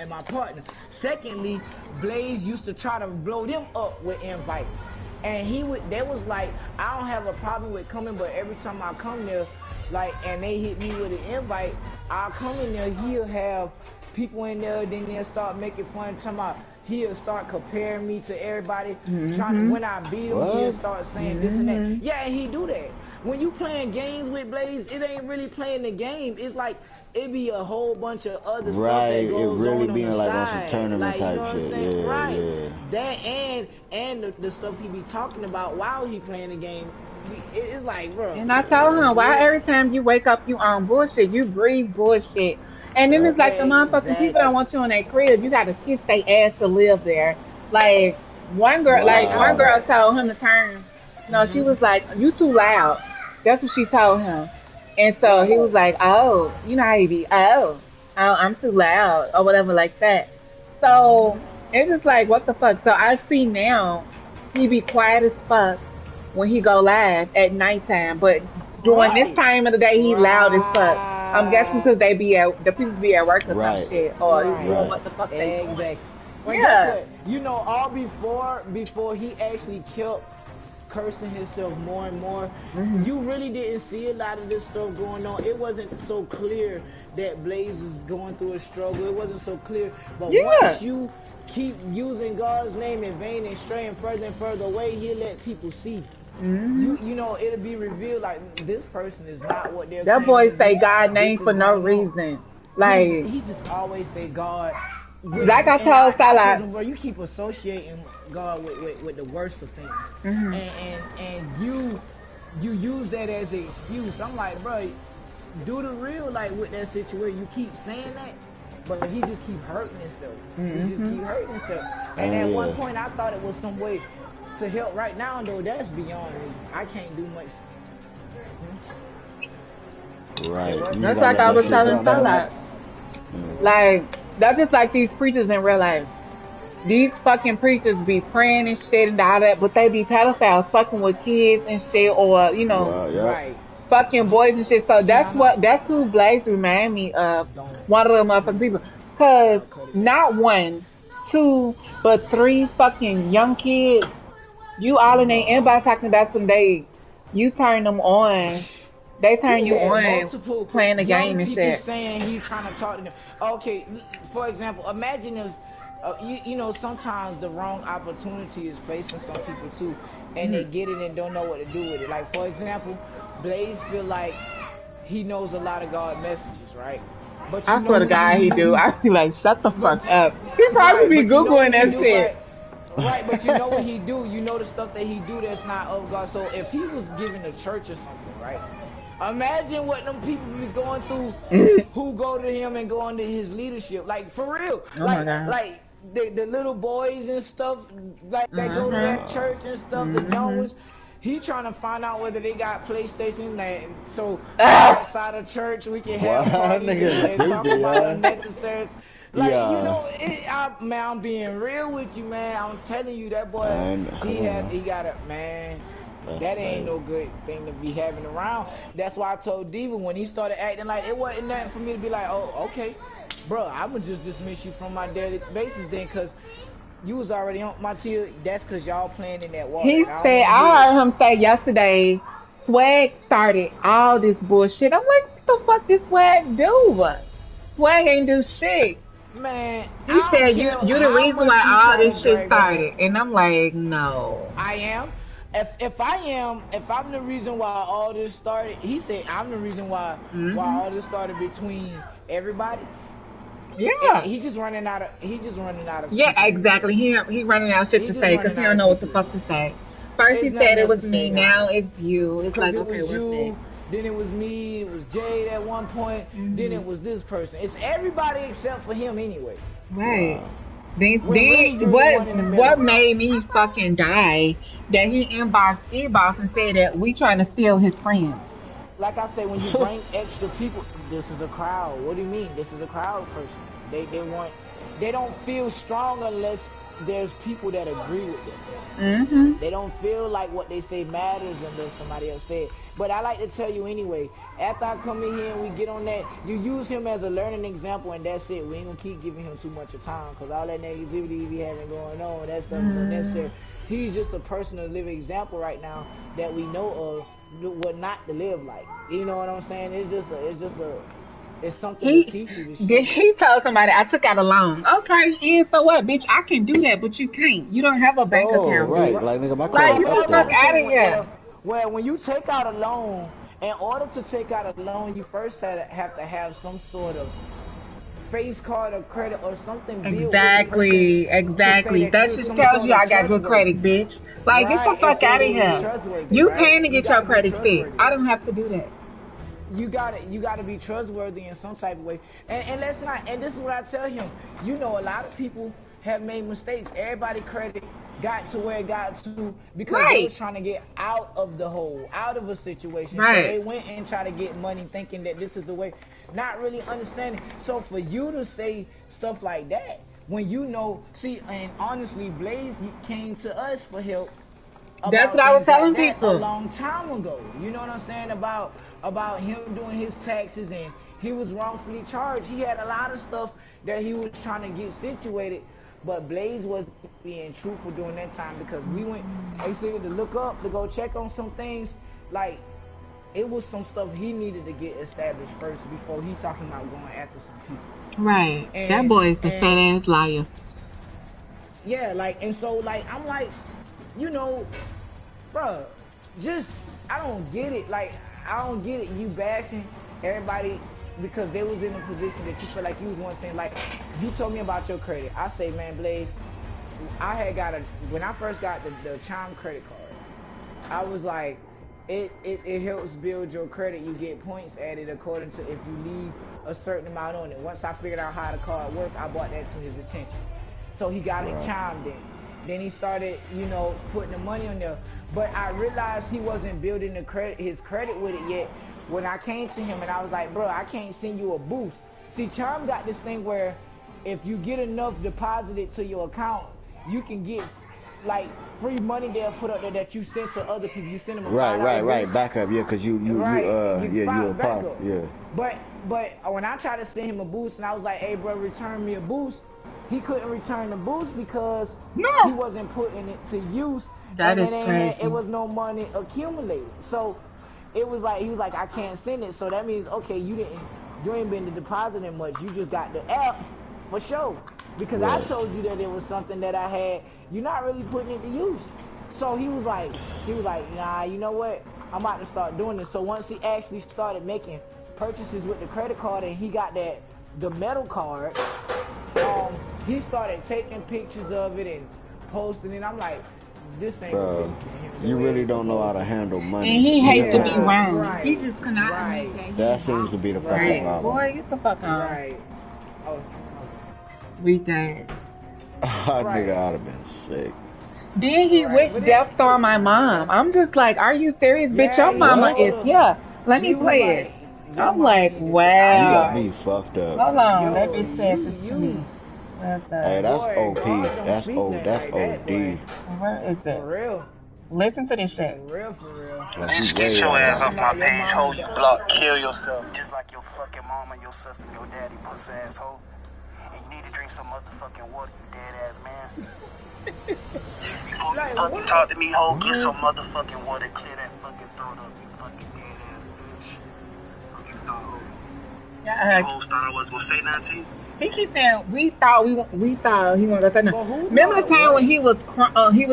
and my partner. Secondly, Blaze used to try to blow them up with invites. And they was like, I don't have a problem with coming, but every time I come there, like, and they hit me with an invite, I'll come in there, he'll have people in there, then they'll start making fun, talking about, he'll start comparing me to everybody, trying to, mhm, when I beat him, he'll What? start saying this and that. mhm. Yeah, and he do that. When you playing games with Blaze, it ain't really playing the game. It's like, it be a whole bunch of other stuff Right. that It goes really on being the like on some side. tournament Like, you know type what I'm shit. saying? Yeah. Right. Yeah. That and the stuff he be talking about while he playing the game, it's like, bro, And I told him, why every time you wake up you on bullshit, you breathe bullshit, and then it's Yep. like the motherfucking people that exactly. want you in their crib, you gotta kiss their ass to live there. Like one Wow. girl told him to turn. No, she was like, "You too loud." That's what she told him. And so he Right. was like, "Oh, you know how you be? Oh, I'm too loud or whatever like that." So it's just like, what the fuck? So I see now he be quiet as fuck when he go live at nighttime, but during this Right. time of the day he loud as fuck. I'm guessing Right. because the people be at work or some Right. shit or Right. doing Right. what the fuck they doing. Exactly. Well, guess Yeah. what? You know, all before he actually kept cursing himself more and more, Hmm. you really didn't see a lot of this stuff going on. It wasn't so clear that Blaze was going through a struggle. It wasn't so clear. But Yeah. once you keep using God's name in vain and straying further and further away, he'll let people see. you know, it'll be revealed like this person is not what they're That claiming boy to say be. God This name is for no going on. reason. Like, He just always say God. like I And told I told Salah. him, bro, you keep associating God with the worst of things, Hmm. and you use that as an excuse. I'm like, bro, do the real like with that situation. You keep saying that, but he just keep hurting himself. He just Hmm. keep hurting himself. And Oh at one yeah. point, I thought it was some way to help. Right now, though, that's beyond me. I can't do much. Say Right. what? You just That's gotta like let I that was shit telling go. That's Salah. Say what? Like, that's just like these preachers in real life. These fucking preachers be praying and shit and all that, but they be pedophiles fucking with kids and shit, or well, yep. Right. fucking boys and shit. So Yeah, I know. that's who Blaze remind me of. Don't. One of them motherfucking people. Cause I'll cut it. not one, two, but three fucking young kids. You all in their inbox talking about some days. You turn them on. They turn He you had on multiple playing the young game and people shit. saying he trying to talk to them. Okay, for example, imagine if you know sometimes the wrong opportunity is facing some people too, and they Mhm. get it and don't know what to do with it. Like for example, Blaze feel like he knows a lot of God messages, right? But I you know swear to what God, he do. I be like, shut the fuck but up. He probably right, be but you know googling what he that do, shit. right? Right, but you know what he do. You know the stuff that he do that's not of God. So if he was giving a church or something, right? Imagine what them people be going through who go to him and go under his leadership. Like for real. Oh my God. Like the little boys and stuff like that go to Mhm. that church and stuff, the young Mhm. ones. He trying to find out whether they got PlayStation and so Ah! outside of church we can Wow, have parties nigga and talk stupid, about yeah. unnecessary like you Yeah. know man, I'm being real with you, man. I'm telling you that boy And come on now. he got a man. That's That ain't crazy. no good thing to be having around. That's why I told Diva when he started acting like it wasn't nothing for me to be like, oh, okay, bro, I'ma just dismiss you from my daily basis then, cause you was already on my tier. That's cause y'all playing in that water, He and I don't said, want to hear I that. heard him say yesterday, Swag started all this bullshit. I'm like, what the fuck did Swag do? Swag ain't do shit. Man, He I don't said, care you the how reason much why he all try to this shit drag on. started. And I'm like, no. I am. If I'm the reason why all this started, he said I'm the reason why Hmm. all this started between everybody. Yeah. He just running out of Yeah, people to exactly. defend. He running out of shit He to just say because running he out don't of know what the people. fuck to say. First he It's not said it was necessary me, now. now it's you. It's Cause like, it okay, was what's next? you, then it was me, it was Jade at one point, then Hmm. it was this person. It's everybody except for him anyway. Right. Wow. When really Then you're the one in the what middle. made me fucking die that he inboxed E-Boss and said that we trying to steal his friends. Like I say, when you bring extra people, this is a crowd. What do you mean? This is a crowd person. They don't feel strong unless there's people that agree with them. Mm-hmm. They don't feel like what they say matters unless somebody else say it. But I like to tell you anyway, after I come in here and we get on that, you use him as a learning example and that's it. We ain't gonna keep giving him too much of time because all that negativity he having going on, that stuff is unnecessary. He's just a person to live example right now that we know of what not to live like. You know what I'm saying? It's something to teach you to show you. He told somebody I took out a loan. Okay, and so what, bitch? I can do that, but you can't. You don't have a bank Oh, account, right. bitch. Like nigga, my Like, credit Well, get up the well, fuck there. well, out see, of here. when you take out a loan, in order to take out a loan, you first have to have some sort of face card or credit or something built with the person to say Exactly. that That you're just some tells sort you of I got good trustworthy. credit, bitch. Like, get the Right, and fuck so out of they be here. trustworthy, You right? paying to You get got your to be credit fixed. trustworthy. I don't have to do that. You got to be trustworthy in some type of way. And let's not. And this is what I tell him. You know, a lot of people have made mistakes. Everybody credit got to where it got to because they was Right. trying to get out of the hole, out of a situation. So Right. they went and tried to get money, thinking that this is the way, not really understanding. So for you to say stuff like that when you know, see, and honestly, Blaze came to us for help That's what about I was things like telling that a people. long time ago. You know what I'm saying? About him doing his taxes and he was wrongfully charged. He had a lot of stuff that he was trying to get situated, but Blaze was being truthful during that time because we went, like I said, to look up, to go check on some things. Like it was some stuff he needed to get established first before he talking about going after some people. Right. That And boy is a fat and ass liar. yeah, like and so like I'm like, you know, bruh, just I don't get it. Like I don't get it. You bashing everybody because they was in a position that you feel like you was once in. Like you told me about your credit. I say, man, Blaze, I had got when I first got the Chime credit card, I was like, it helps build your credit. You get points added according to if you leave a certain amount on it. Once I figured out how the card worked, I brought that to his attention. So he got it chimed in. Then he started, you know, putting the money on there. But I realized he wasn't building his credit with it yet. When I came to him and I was like, bro, I can't send you a boost. See, Charm got this thing where if you get enough deposited to your account, you can get like free money they'll put up there that you send to other people. You send them a right. Backup, yeah, because you a pop, yeah. But when I tried to send him a boost and I was like, hey, bro, return me a boost, he couldn't return the boost because he wasn't putting it to use. That is crazy. It was no money accumulated. So it was like, he was like, I can't send it. So that means, okay, you ain't been depositing much. You just got the app for sure. Because I told you that it was something that I had. You're not really putting it to use. So he was like, nah, you know what? I'm about to start doing this. So once he actually started making purchases with the credit card and he got the metal card, he started taking pictures of it and posting it. I'm like, this ain't bro, you really don't know how to handle money. And he hates to be wrong. Right. He just cannot make that. That seems to be the fucking problem. Boy, get the fuck on. Right. Oh. We dead. Nigga, I'd have been sick. Then he wished death on my mom. I'm just like, are you serious, bitch? Your mama is Let me play it. I'm like, wow. You got me fucked up. Hold on, let me say this to me. Hey, that's OP. That's OD. Where is it? For real. Listen to this shit. For real. Bitch, get your ass off my page, hoe. You block, kill yourself. Just like your fucking mama, your sister, your daddy, puss ass hoe. And you need to drink some motherfucking water, you dead ass man. Before you fucking talk to me, hoe, get some motherfucking water, clear that fucking throat up, you fucking dead ass bitch. You thought, hoe. Yeah, hoes thought I was gonna say nothing to you. He keeps saying we thought he wasn't gonna say nothing. Remember the time when he was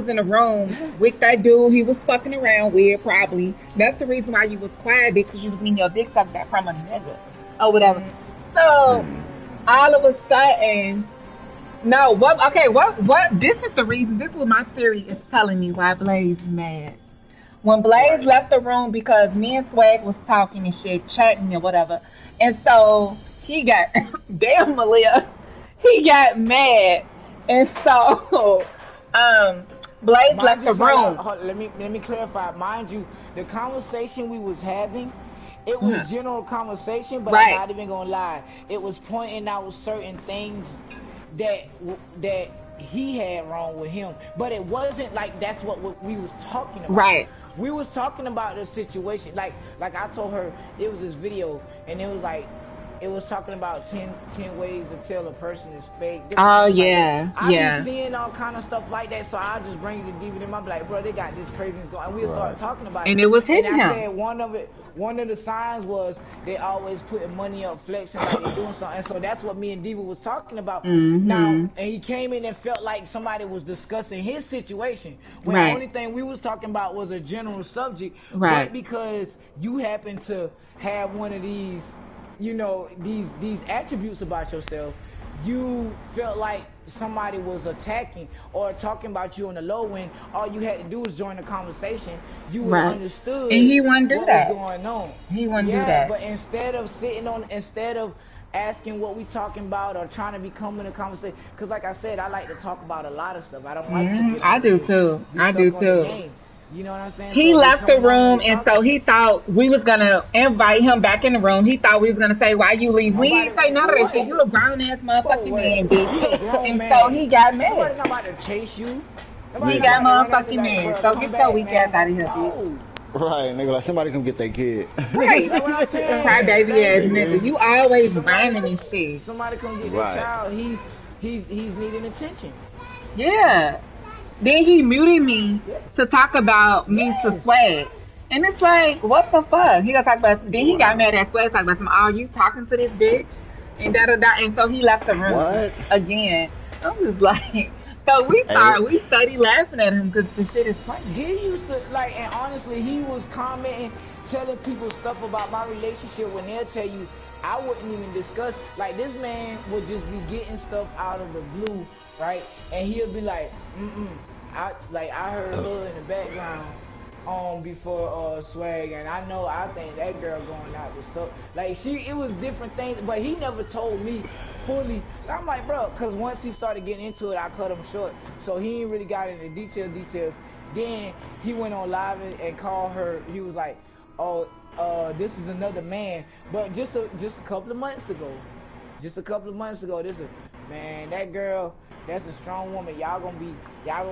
in the room with that dude he was fucking around with? Probably that's the reason why you was quiet, because you was getting your dick sucked back from a nigga or whatever. So all of a sudden, what? This is the reason. This is what my theory is telling me why Blaze is mad. When Blaze left the room because me and Swag was talking and shit, chatting and whatever, and so he got, damn Malia, he got mad, and so, Blaze left the room. Let me clarify. Mind you, the conversation we was having, it was general conversation, but I'm not even gonna lie. It was pointing out certain things that he had wrong with him, but it wasn't like that's what we was talking about. Right. We was talking about the situation. Like I told her, it was this video, and it was like, it was talking about 10 ways to tell a person is fake. Oh, yeah. I've been seeing all kind of stuff like that, so I'll just bring the DVD. I'm like, bro, they got this craziness going. And we'll start talking about it. And it was hitting him. And I said one of the signs was they always putting money up, flexing like they're doing something. And so that's what me and Diva was talking about. Now, and he came in and felt like somebody was discussing his situation. When the only thing we was talking about was a general subject. But because you happen to have one of these, you know, these attributes about yourself, you felt like somebody was attacking or talking about you on the low end. All you had to do was join the conversation. You would understood. And he wouldn't do that. Was going on. He wouldn't do that. But instead of asking what we talking about or trying to become in a conversation, because like I said, I like to talk about a lot of stuff. I don't like to get I do too. I do too. You know what I'm saying? He left the room, and so he thought we was gonna invite him back in the room. He thought we was gonna say, "Why you leave?" We didn't say none of that shit. You a grown ass motherfucking man, bitch. And so he got mad. Nobody's not about to chase you. He got motherfucking mad. So get your weak ass out of here, bitch. Right, nigga, like somebody come get their kid. Right. Cry baby ass nigga. You always whining and shit. Somebody come get their child. He's needing attention. Yeah. Then he muted me to talk about me to Swag. And it's like, what the fuck? He gonna talk about, then he got mad at Swag, talking about some, oh, you talking to this bitch? And da-da-da. And so he left the room again. I'm just like, So Hey, we study laughing at him because the shit is funny. He used to like, and honestly, he was commenting, telling people stuff about my relationship when they'll tell you I wouldn't even discuss. Like this man would just be getting stuff out of the blue, right? And he'll be like, I heard her in the background before swag, and I think that girl going out with stuff. Like it was different things, but he never told me fully. I'm like, bro, because once he started getting into it, I cut him short, so he ain't really got into details. Then he went on live and called her. He was like, oh, this is another man. But just a couple of months ago, this is, man, that girl, that's a strong woman. Y'all gonna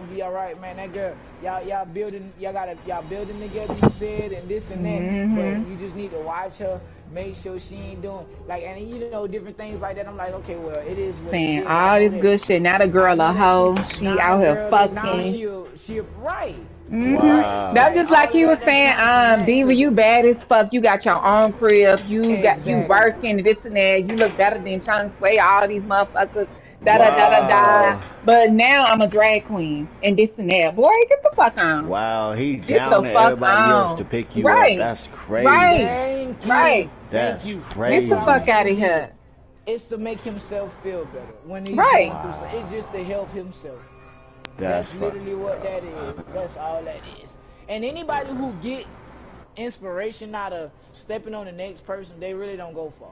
be all right, man. That girl, y'all building together. You said, and this and that, but you just need to watch her. Make sure she ain't doing like, and you know, different things like that. I'm like, okay, well, it is what it Saying is. all this good shit. Now the I girl know a that hoe. She out here now fucking. she'll right. Right, wow. That's like just like all of he was that saying, turned from that Beaver, to you bad as fuck. You got your own crib. You exactly. working and this and that. You look better than Chung Sway, all these motherfuckers. Da da da da da. Wow. But now I'm a drag queen and this and that. Boy, get the fuck on. Wow, he Get the down to fuck everybody else to on. pick you up. Right. That's crazy. Right. Thank Right. you, thank That's you. Get That's the what I was fuck crazy. out saying. of Beaver. here. It's to make himself feel better when he's Right. going through something. It's just to help himself. That's That's fucking literally what that is. That's all that is. And anybody who get inspiration out of stepping on the next person, they really don't go far.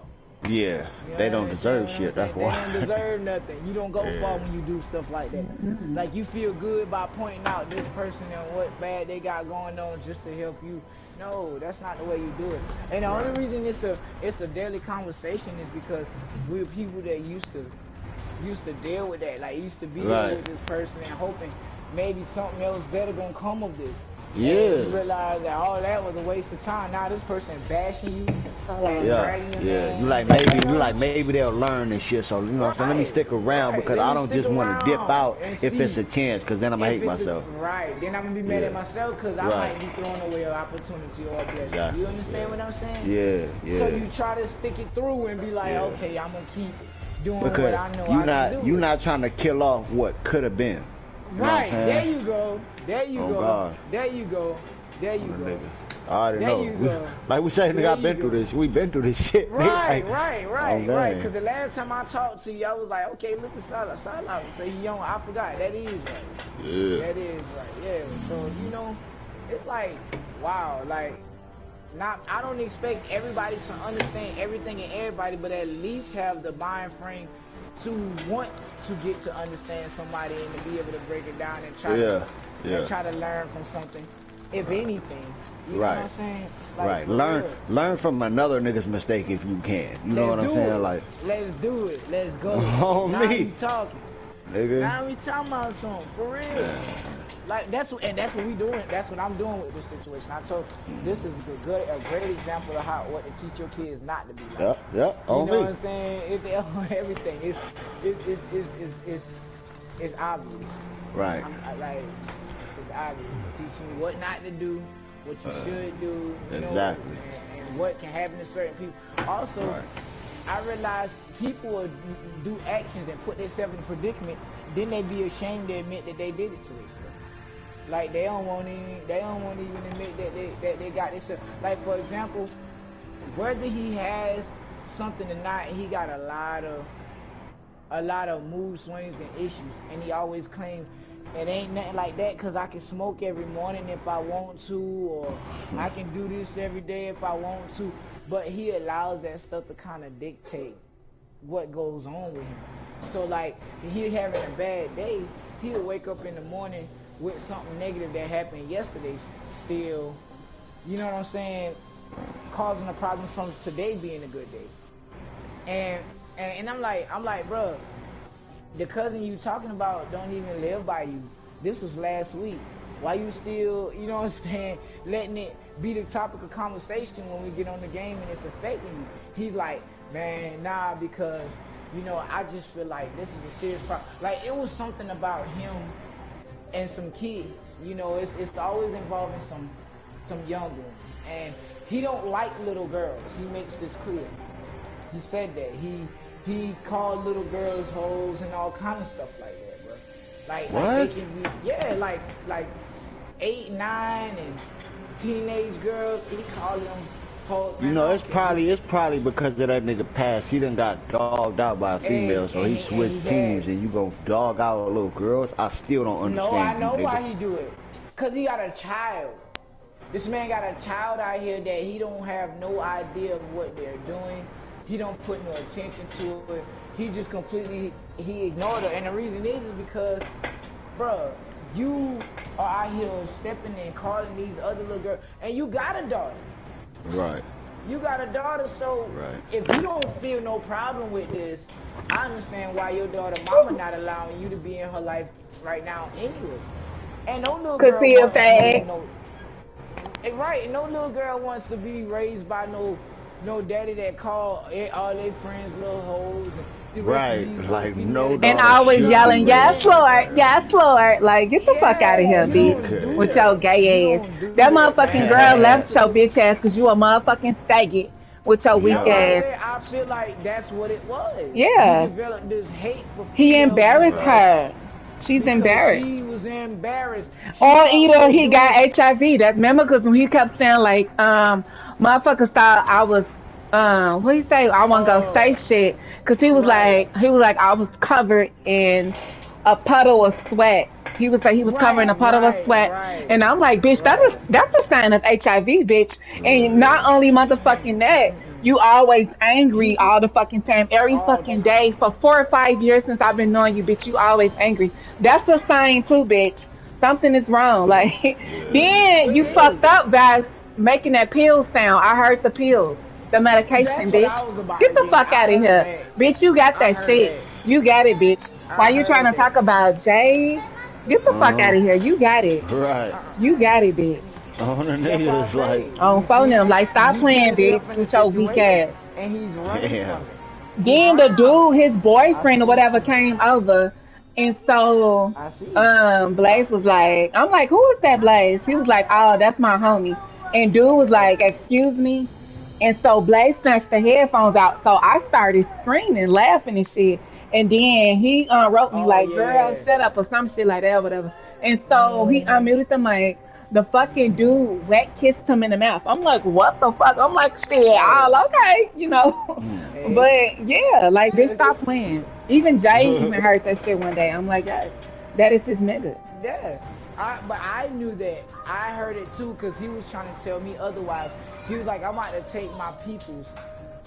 yeah. You They don't understand deserve what I'm shit. That's saying? They don't why. deserve nothing. You don't go far when you do stuff like that. Mm-hmm. Like you feel good by pointing out this person and what bad they got going on just to help you. No, that's not the way you do it. And the only reason it's a daily conversation is because we're people that used to deal with that. Like used to be there with this person and hoping maybe something else better gonna come of this. And you realize that all that was a waste of time. Now this person bashing you and dragging your Yeah. man. You like maybe they'll learn and shit. So you know what I'm saying? Let me stick around because Let I me don't stick just want to dip around out and if see it's a chance, because then I'm gonna hate myself. Right. Then I'm gonna be mad at myself because I might be throwing away an opportunity or a blessing. Yeah. You understand what I'm saying? Yeah. So you try to stick it through and be like, okay, I'm gonna keep doing Because what I know I can do. you're not trying to kill off what could have been. You Right. Know what I'm There saying? you go. There you go. God. There you go. There you go. I already There know. you go. Like we say, nigga, There I've been you through go. this. We've been through this shit. Right. man. Because the last time I talked to you, I was like, okay, look at Salah. So you young, I forgot. That is right. Yeah. That is right. Yeah. So you know, it's like, wow. Like, I don't expect everybody to understand everything and everybody, but at least have the mind frame to want to get to understand somebody and to be able to break it down and try to learn from something, if anything. You know what I'm saying? Like, Learn from another nigga's mistake if you can. You know what I'm saying? Like, let's do it. Let's go. On now me. we talking. nigga. Now we talking about something for real. Like that's what we doing. That's what I'm doing with this situation. I told this is a great example of what to teach your kids not to be like. Yep. You On know me. what I'm saying? If they everything, it's obvious. Right. Like it's obvious. Teaching you what not to do, what you should do. You Exactly. know, and what can happen to certain people. Also, I realize people will do actions and put themselves in a predicament. Then they be ashamed to admit that they did it to themselves. Like they don't want to even admit that they got this. Like for example, whether he has something or not, he got a lot of mood swings and issues, and he always claims it ain't nothing like that because I can smoke every morning if I want to, or I can do this every day if I want to. But he allows that stuff to kind of dictate what goes on with him. So like, if he's having a bad day, he'll wake up in the morning with something negative that happened yesterday still, you know what I'm saying, causing a problem from today being a good day. And I'm like, bro, the cousin you talking about don't even live by you. This was last week. Why you still, you know what I'm saying, letting it be the topic of conversation when we get on the game and it's affecting you? He's like, man, nah, because, you know, I just feel like this is a serious problem. Like, it was something about him and some kids. You know, it's always involving some young ones. And he don't like little girls. He makes this clear. He said that. He called little girls hoes and all kind of stuff like that, bro. Like they What? can be, yeah, like 8, 9, and teenage girls. He called them hoes. You Man, know, I it's don't care. probably because of that nigga past. He done got dogged out by a Hey, female, so he and he switched had. teams, and you gon' dog out little girls. I still don't No, I understand you, know why nigga. he do it. Cause he got a child. This man got a child out here that he don't have no idea of what they're doing. He don't put no attention to it. He just completely he ignored her. And the reason is because, bruh, you are out here stepping and calling these other little girls, and you got a daughter. Right. You got a daughter, so Right. if you don't feel no problem with this, I understand why your daughter mama not allowing you to be in her life right now anyway. And no little Cause girl he a wants fag. no right, no little girl wants to be raised by no daddy that call all their friends little hoes and the rest Right. of these Like, females no And daughter that, always you know should what I'm be yelling, yes, raised saying? by Lord, her. yes, Lord. Like, get the fuck out of Yeah, here, you bitch. don't do With your that. You gay ass. don't do That that, motherfucking man. girl And left that's your what bitch ass because you a motherfucking faggot with your weak that's what Yeah. I ass. said. I feel like that's what it was. He Yeah. developed this hate for He females embarrassed Right. her. She's because embarrassed. she was embarrassed. She Or thought either so he got dude. HIV. That's remember because when he kept saying like, motherfuckers thought I was, what he say? I want to go Uh, say shit because right, he was like I was covered in a puddle of sweat. He was like he was covering right, a puddle of right, sweat, right, and I'm like, bitch, right. that's a sign of HIV, bitch. And Right. not only Mm-mm, motherfucking that, mm-mm. you always angry He all the fucking time, every all the fucking time. day for 4 or 5 years since I've been knowing you, bitch. You always angry. That's a sign too, bitch. Something is wrong. Like Yeah. then It you fucked is. up by making that pill sound. I heard the pills, the medication, That's what bitch. I was about Get to the get. fuck I out of heard here, that. bitch. You got I that heard shit. that. You got it, bitch. Why I you trying heard to that. talk about Jade? Get the fuck out Uh-huh. of here. You got it. Right. You got it, bitch. On the That's why I nigga is like, say. On You phone see, them. Like, stop he put playing, himself bitch, in a with your weak situation, ass. and he's running damn. from it. He's Then the running from it. dude, his I boyfriend or see. whatever came over. And so, I see. Blaze was like, I'm like, who is that Blaze? He was like, oh, that's my homie. And dude was like, excuse me. And so Blaze snatched the headphones out. So I started screaming, laughing and shit. And then he wrote me Oh like, girl, yeah. shut up or some shit like that or whatever. And so he Mm-hmm. unmuted the mic. The fucking dude wet kissed him in the mouth. I'm like, what the fuck? I'm like, shit, Oh, all okay, you know. hey. But yeah, like, bitch, stop playing. Even Jay even heard that shit one day. I'm like, that is his nigga. Yeah. But I knew that. I heard it too because he was trying to tell me otherwise. He was like, I'm about to take my peoples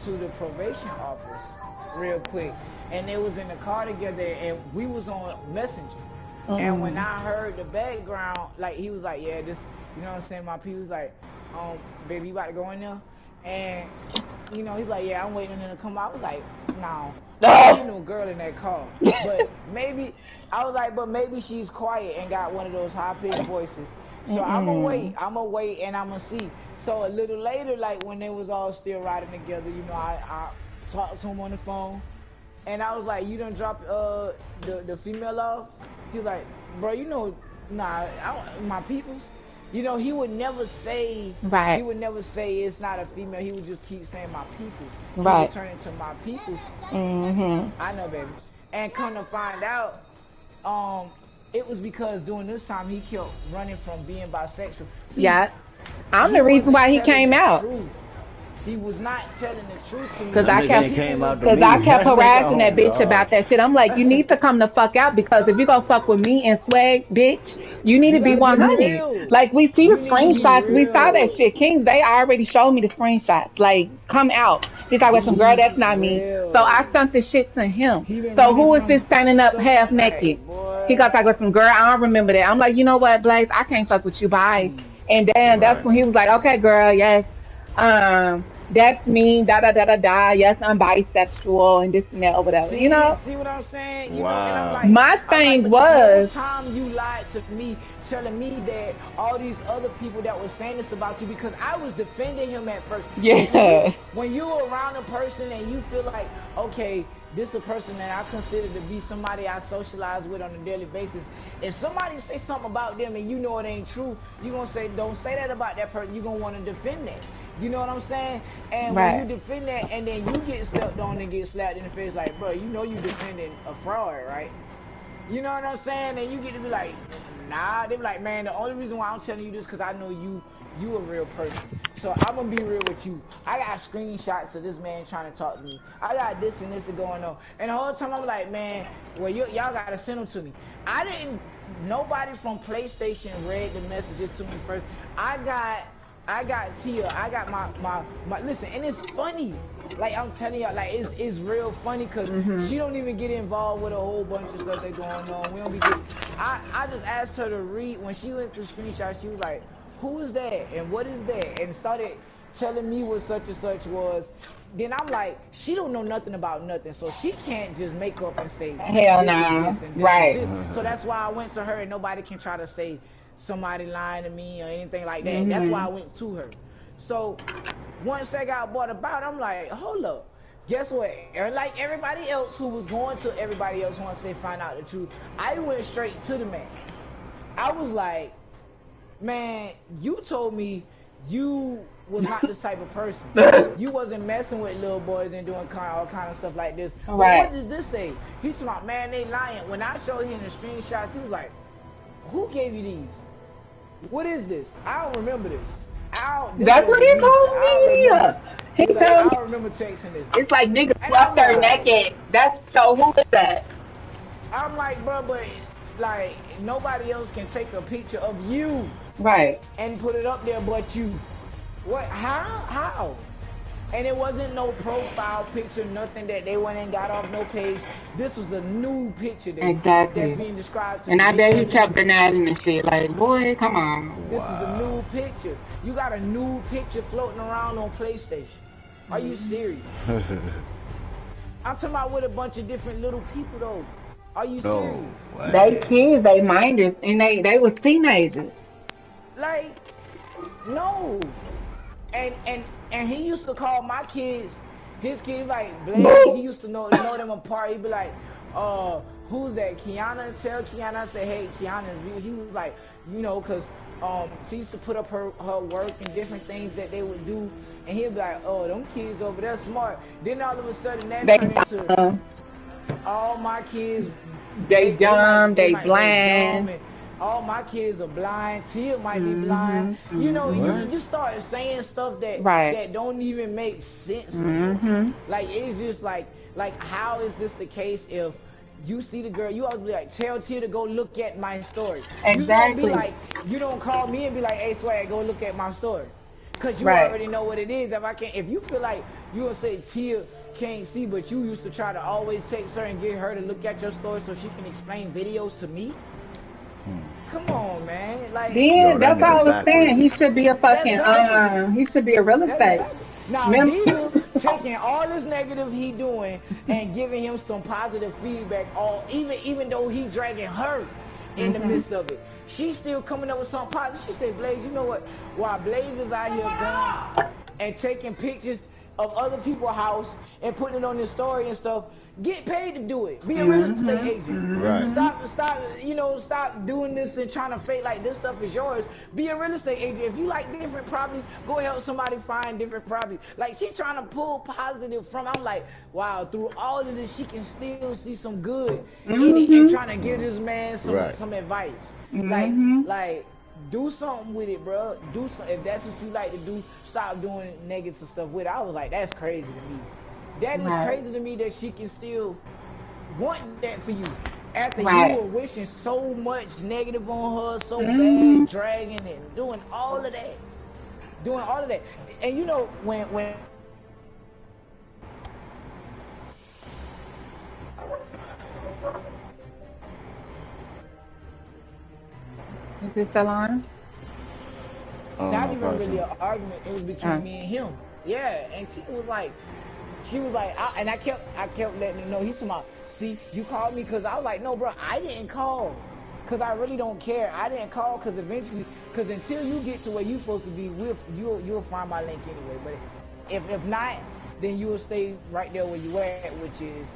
to the probation office real quick. And they was in the car together and we was on Messenger. And when I heard the background, like he was like, yeah, this, you know what I'm saying? My people was like, baby, you about to go in there? And, you know, he's like, yeah, I'm waiting on him to come out. I was like, no, ain't no girl in that car. But maybe, I was like, but maybe she's quiet and got one of those high-pitched voices. So I'm going to wait, and I'm going to see. So a little later, like when they was all still riding together, you know, I talked to him on the phone. And I was like, you done dropped the female off? He was like, bro, you know, nah, my peoples. You know, he would never say, Right. he would never say it's not a female. He would just keep saying my peoples. He Right. would turn into my peoples. I know, baby. And come to find out, it was because during this time he kept running from being bisexual. See, Yeah. I'm he the reason wasn't why he telling came the out. truth. He was not telling the truth to me. Cause That I nigga kept, ain't came out to cause me. I kept That nigga, harassing that oh bitch about God. that shit. I'm like, you need to come the fuck out because if you gonna fuck with me and Swag, bitch, you need You to be gotta be 100. real. Like we see the You need to be screenshots, we saw that real. shit. Kings, they already showed me the screenshots. Like, come out. He's like, with some girl, Be that's not me. So real. I sent the shit to him. He been So running who is this from standing up stuff half naked? like, He got boy. like with some girl. I don't remember that. I'm like, you know what, Blaze? I can't fuck with you. Bye. And then that's Right. when he was like, okay, girl, yes. That's me, da da da da da. Yes, I'm bisexual and this and that or whatever. You know, See what I'm saying? You know, and Wow. my I'm like, thing but this whole was, time you lied to me, telling me that all these other people that were saying this about you because I was defending him at first. yeah, When you're around a person and you feel like, okay, this is a person that I consider to be somebody I socialize with on a daily basis. If somebody say something about them and you know it ain't true, you're going to say, don't say that about that person. You're going to want to defend that. You know what I'm saying? And when right. you defend that and then you get stepped on and get slapped in the face like, bro, you know you defending a fraud, right? You know what I'm saying? And you get to be like, nah. They be like, man, the only reason why I'm telling you this because I know you a real person. So I'm gonna be real with you. I got screenshots of this man trying to talk to me. I got this and this going on. And the whole time I'm like, man, well, y'all gotta send them to me. I didn't. Nobody from PlayStation read the messages to me first. I got Tia. I got my. Listen, and it's funny. Like I'm telling y'all, like it's real funny because she don't even get involved with a whole bunch of stuff that going on. We don't be getting. I just asked her to read when she went to screenshot. She was like, "Who is that and what is that?" And started telling me what such and such was. Then I'm like, she don't know nothing about nothing, so she can't just make up and say Hell this is no. this and this Right. is this. So that's why I went to her, and nobody can try to say somebody lying to me or anything like that. That's why I went to her. So once that got brought about, I'm like, hold up. Guess what? Like everybody else who was going to everybody else once they find out the truth, I went straight to the man. I was like, man, you told me you was not this type of person. You wasn't messing with little boys and doing all kind of stuff like this. But what does this say? He's like, man, they lying. When I showed him the screenshots, he was like, who gave you these? What is this? I don't remember this. That's what he told me. He told me. I don't remember texting this. It's like niggas up there naked. That's so who is that? I'm like, bro, but like nobody else can take a picture of you, right, and put it up there but you. What? How? And it wasn't no profile picture, nothing that they went and got off no page. This was a new picture that's being described to and me. I bet he kept denying the shit. Like, boy, come on. This is a new picture. You got a new picture floating around on PlayStation. Are you serious? I'm talking about with a bunch of different little people though. Are you serious? They kids, they minders, and they was teenagers. Like, no. And he used to call my kids, his kids like blazze. He used to know them apart. He'd be like, who's that? Kiana? Tell Kiana. I said, hey, Kiana. He was like, you know, cause she used to put up her work and different things that they would do, and he'd be like, oh, them kids over there smart. Then all of a sudden that turned into all my kids. They dumb. They blind. All my kids are blind. Tia might be blind. You know, you start saying stuff that don't even make sense. Like it's just like how is this the case if you see the girl, you always be like, tell Tia to go look at my story. Exactly. You don't be like, you don't call me and be like, hey Swag, go look at my story. Cause you already know what it is. If you feel like you gonna say Tia can't see, but you used to try to always text her and get her to look at your story so she can explain videos to me. Come on, man. Like, then that's all I was saying. He should be a fucking he should be a real estate. Now, Diva taking all this negative he doing and giving him some positive feedback, even though he dragging her in the midst of it. She's still coming up with something positive. She said, Blaze, you know what? While Blaze is out here going and taking pictures of other people's house and putting it on his story and stuff, get paid to do it. Be a real estate agent. Right. Stop doing this and trying to fake like this stuff is yours. Be a real estate agent. If you like different properties, go help somebody find different properties. Like she's trying to pull positive from. I'm like, wow, through all of this, she can still see some good in it and trying to give this man some advice. Like do something with it, bro. Do something. If that's what you like to do, stop doing negative stuff with it. I was like, that's crazy to me. That is crazy to me that she can still want that for you. After you were wishing so much negative on her, so bad, dragging and doing all of that. And you know, when is it still on? Not even really an argument. It was between me and him. Yeah, and she was like, I kept letting him know. He's talking about, see, you called me because I was like, no, bro, I didn't call because I really don't care. I didn't call because eventually, because until you get to where you're supposed to be, you'll find my link anyway. But if not, then you will stay right there where you at, which is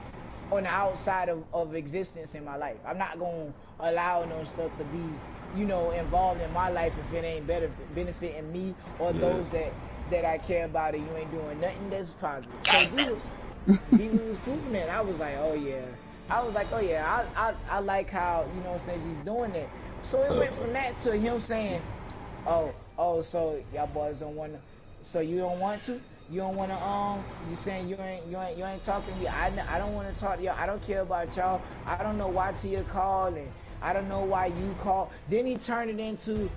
on the outside of existence in my life. I'm not gonna allow no stuff to be, you know, involved in my life if it ain't benefiting me or those that I care about, and you ain't doing nothing that's positive. So Diva was proving that. I was like, oh yeah. I was like, oh yeah, I like how, you know what I'm saying, she's doing it. So it went from that to him saying, oh, so y'all boys don't want to, so you don't want to? You don't want to, you saying you ain't talking to me. I don't want to talk to y'all. I don't care about y'all. I don't know why Tia called, and I don't know why you called. Then he turned it into,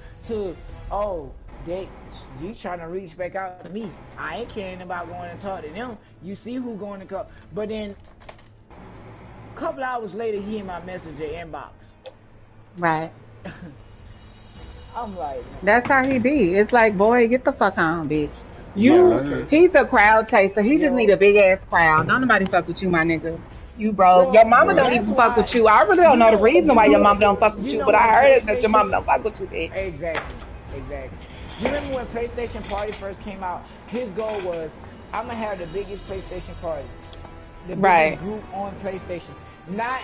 oh, you trying to reach back out to me. I ain't caring about going and talk to them. You see who going to call. But then, a couple hours later, he in my messenger inbox. Right. I'm like, That's how he be. It's like, boy, get the fuck on, bitch. Yeah, He's a crowd chaser. He just yo, need a big ass crowd. Don't nobody fuck with you, my nigga. You broke. Your well, mama but don't that's even fuck why, with you. I really don't know the reason why your mama don't fuck with you you, know but when I heard it that your PlayStation, mama don't fuck with you, bitch. exactly. You remember when PlayStation Party first came out? His goal was, I'm gonna have the biggest PlayStation party, the biggest Right. group on PlayStation. Not,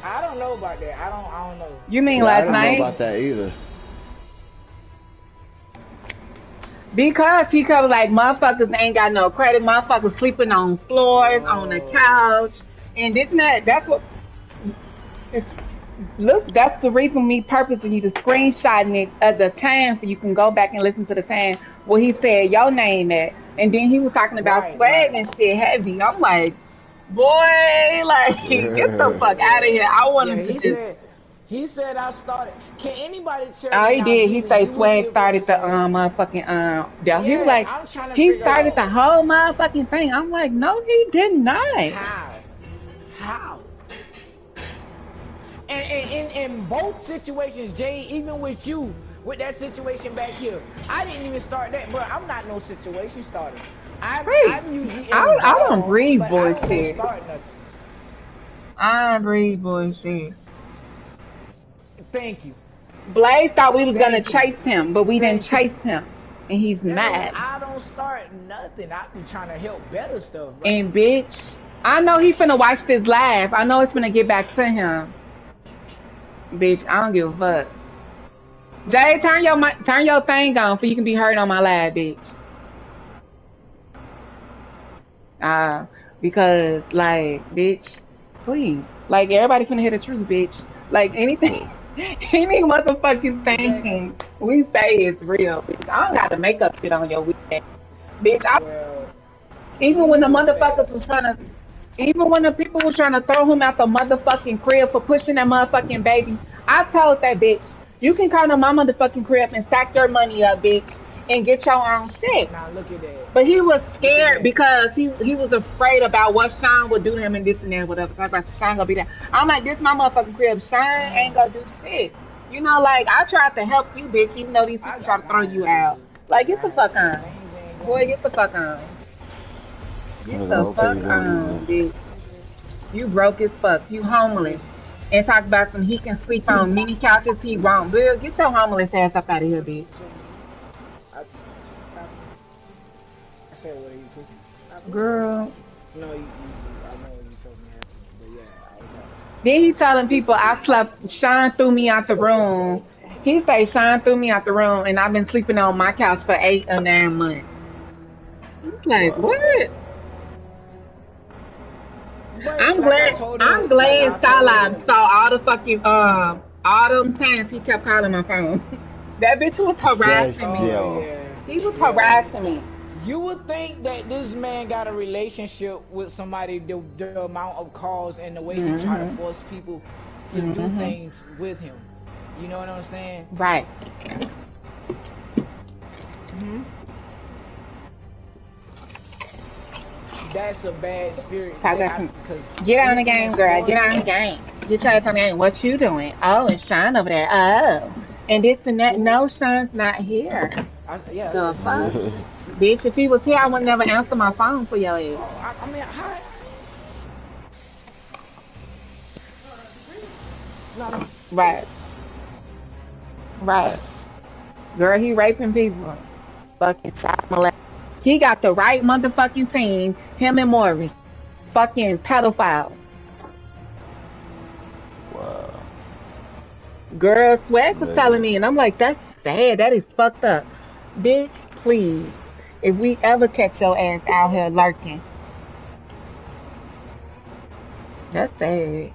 I don't know about that. I don't know. You mean I last didn't know night? about that either. Because he covered like motherfuckers ain't got no credit, motherfuckers sleeping on floors, on the Whoa. couch, and this and that. That's what it's look, that's the reason me purposing you to screenshotting it at the time so you can go back and listen to the time where he said your name at. And then he was talking about swag Right. and shit heavy. I'm like, boy, like get the fuck out of here. I Yeah, wanted to he just said, I started. Can anybody tell all me he now, did, he Julie, say you was swag here for started this the whole, motherfucking he was yeah, like I'm trying to he figure started out the whole motherfucking thing. I'm like, no, he did not. how. How? And in both situations, Jay, even with you, with that situation back here, I didn't even start that, bro. I'm not no situation starter. Right. I'm usually I don't involved, breathe but I don't go bullshit. start nothing. I don't breathe bullshit. Thank you. Blaze thought we was gonna Thank you. chase him, but we didn't Thank you. chase him. And he's That don't mean mad. I don't start nothing. I be trying to help better stuff, bro. And bitch, I know he finna watch this live. I know it's finna get back to him. Bitch, I don't give a fuck. Jay, turn your thing on so you can be heard on my live, bitch. Because like, bitch, please. Like everybody finna hear the truth, bitch. Like anything any motherfucking Exactly. thing we say is real, bitch. I don't gotta make up shit on your weekend. Bitch, Well, even when you the just said, motherfuckers was trying to even when the people was trying to throw him out the motherfucking crib for pushing that motherfucking baby, I told that bitch, you can call to my motherfucking crib and stack your money up, bitch, and get your own shit. now look at that. But he was Look at scared that. because he was afraid about what Sean would do to him and this and that, whatever. Talk about Sean gonna be there. I'm like, this my motherfucking crib. Sean ain't gonna do shit. You know, like I tried to help you, bitch, even though these I people try got to throw mine you too. out. Like, get the I, fuck on, things ain't boy. going. Get the fuck on. Get the Okay, fuck you doing on, it. bitch. You broke as fuck. You homeless. And talk about some he can sleep on many couches he won't. Bill, get your homeless ass up out of here, bitch. I, I said, what are you cooking? Girl. No, I know you told me after, but yeah, I was out. Then he telling people I slept Sean threw me out the room. He say Sean threw me out the room and I've been sleeping on my couch for 8 or 9 months. I'm like, Wow. what? But like I'm glad I told Salab him, saw all the fucking all them times he kept calling my phone. That bitch was That's harassing me. oh yo. yeah, He was yeah. harassing me. You would think that this man got a relationship with somebody, the amount of calls and the way he try to Mhm. force people to do Mhm. things with him. You know what I'm saying? Right. Hmm. That's a bad spirit. Talk about some Because get on the anything game, that's girl. Get forced, on the game. Get your ass on the game. What you doing? Oh, it's Sean over there. Oh. And this and that. who? No, Sean's not here. Yeah, I The said fuck? no. Bitch, if he was here, I would never answer my phone for your ass. Oh, I mean, how? No. Right. Right. Girl, he raping people. Fucking child molest. He got the right motherfucking team. Him and Morris. Fucking pedophile. Wow. Girl, Swag was telling Man. me, and I'm like, that's sad. That is fucked up. Bitch, please. If we ever catch your ass out here lurking, That's sad.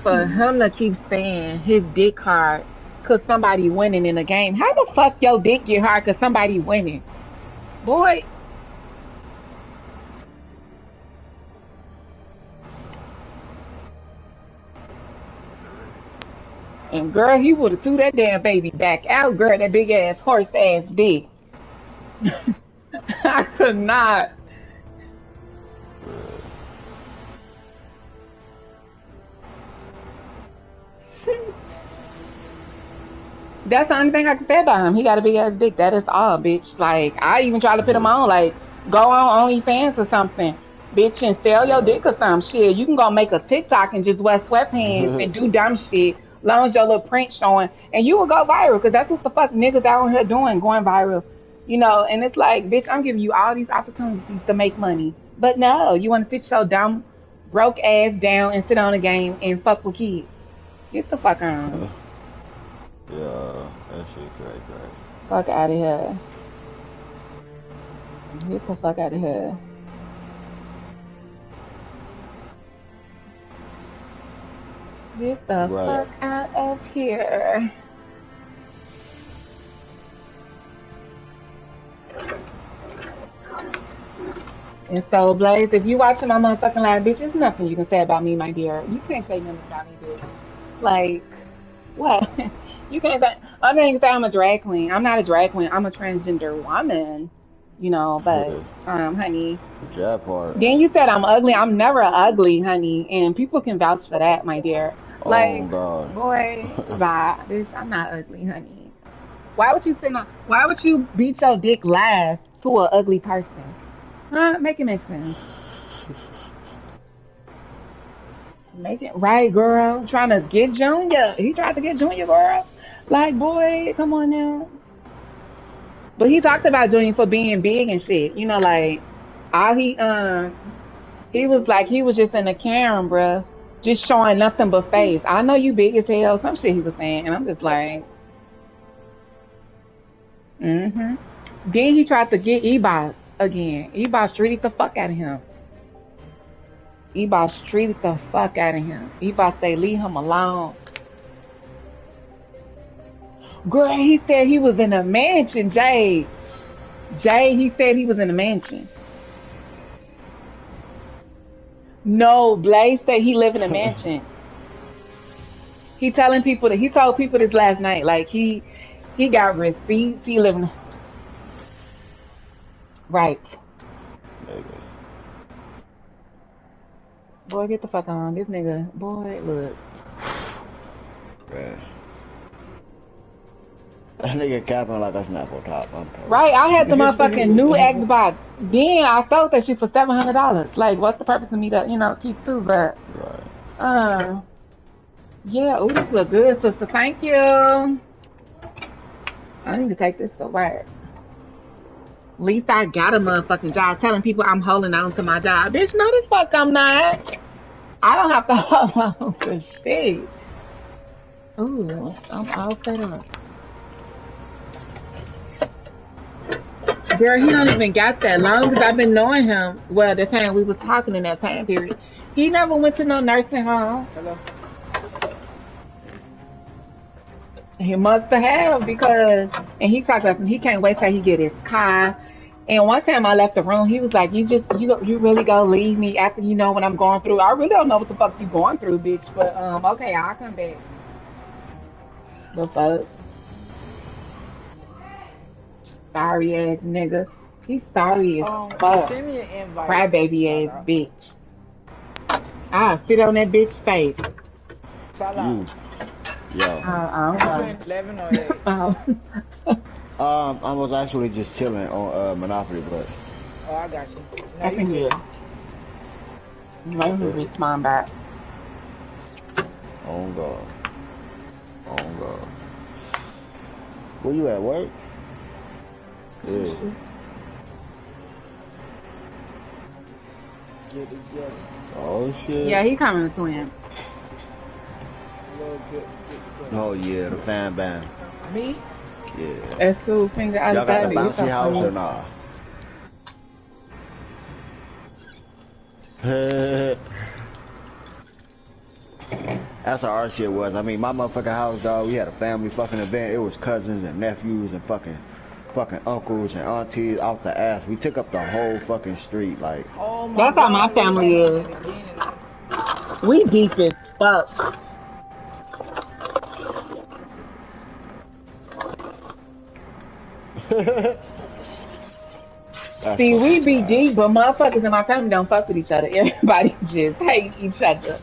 For him to keep saying his dick hard cause somebody winning in a game. How the fuck your dick get hard cause somebody winning? Boy. And girl, he would have threw that damn baby back out, girl, that big ass horse ass dick. I could not. That's the only thing I can say about him. He got a big ass dick. That is all, bitch. Like, I even try to put him on, like, go on OnlyFans or something, bitch, and sell your dick or some shit. You can go make a TikTok and just wear sweatpants and do dumb shit, long as your little print showing, and you will go viral, because that's what the fuck niggas out here doing, going viral. You know, and it's like, bitch, I'm giving you all these opportunities to make money. But no, you want to sit your dumb, broke ass down and sit on a game and fuck with kids. Get the fuck on. Yeah, that shit crazy. Fuck out of here. Get the fuck out of here. Get the fuck out of here. And so, Blaze, if you watching my motherfucking live, bitch, there's nothing you can say about me, my dear. You can't say nothing about me, bitch. Like, what? You can't say, other than say I'm a drag queen. I'm not a drag queen. I'm a transgender woman, you know, but, honey. That part. Then you said I'm ugly. I'm never ugly, honey. And people can vouch for that, my dear. Like, God. boy, bye. Bitch, I'm not ugly, honey. Why would you beat your dick last to an ugly person? Huh? Make it make sense. Make it right, girl. Trying to get Junior. He tried to get Junior, girl. Like, boy, come on now. But he talked about Junior for being big and shit. You know, like, all he was like, he was just in the camera, bruh. Just showing nothing but face. I know you big as hell. Some shit he was saying. And I'm just like, Then he tried to get E-Boss again. E-Boss treated the fuck out of him. E-Boss treated the fuck out of him. E-Boss say, leave him alone. Girl, he said he was in a mansion, Jay. He said he was in a mansion. No, Blaze said he live in a mansion. He told people this last night. Like, he got receipts. He live in... Right. Boy, get the fuck on. This nigga, boy, look. Man. That nigga capping like a Snapple top. Right, I had the motherfucking new Xbox. Then I sold that shit for $700. Like, what's the purpose of me to, you know, keep two? But, yeah, ooh, this look good, sister. Thank you. I need to take this to work. At least I got a motherfucking job. Telling people I'm holding on to my job. Bitch, no the fuck I'm not. I don't have to hold on to shit. Ooh, I'm all set up. Girl, he don't even got that long because I've been knowing him. Well, the time we was talking in that time period. He never went to no nursing home. Hello? He must have because, and he talked about he can't wait till he get his car. And one time I left the room, he was like, you really gonna leave me after you know what I'm going through? I really don't know what the fuck you going through, bitch. But, okay, I'll come back. The fuck? Sorry ass nigga. He's sorry as fuck. Send me an invite. Crybaby ass bitch. I'll sit on that bitch face. Yo. I don't 11 or 8. I was actually just chilling on Monopoly, but. Oh, I got you. No, I can hear. Let me respond back. Oh God. Where you at, work? Yeah. Oh shit. Yeah, he coming to him. Oh yeah, the fan band. Me? Yeah. That's cool. Finger out Y'all of got the body. bouncy house or nah? That's how our shit was. I mean, my motherfucking house, dog, we had a family fucking event. It was cousins and nephews and fucking uncles and aunties out the ass. We took up the whole fucking street, like. Oh my That's how my God, family is. We deep as fuck. See, we be deep, but motherfuckers in my family don't fuck with each other. Everybody just hate each other.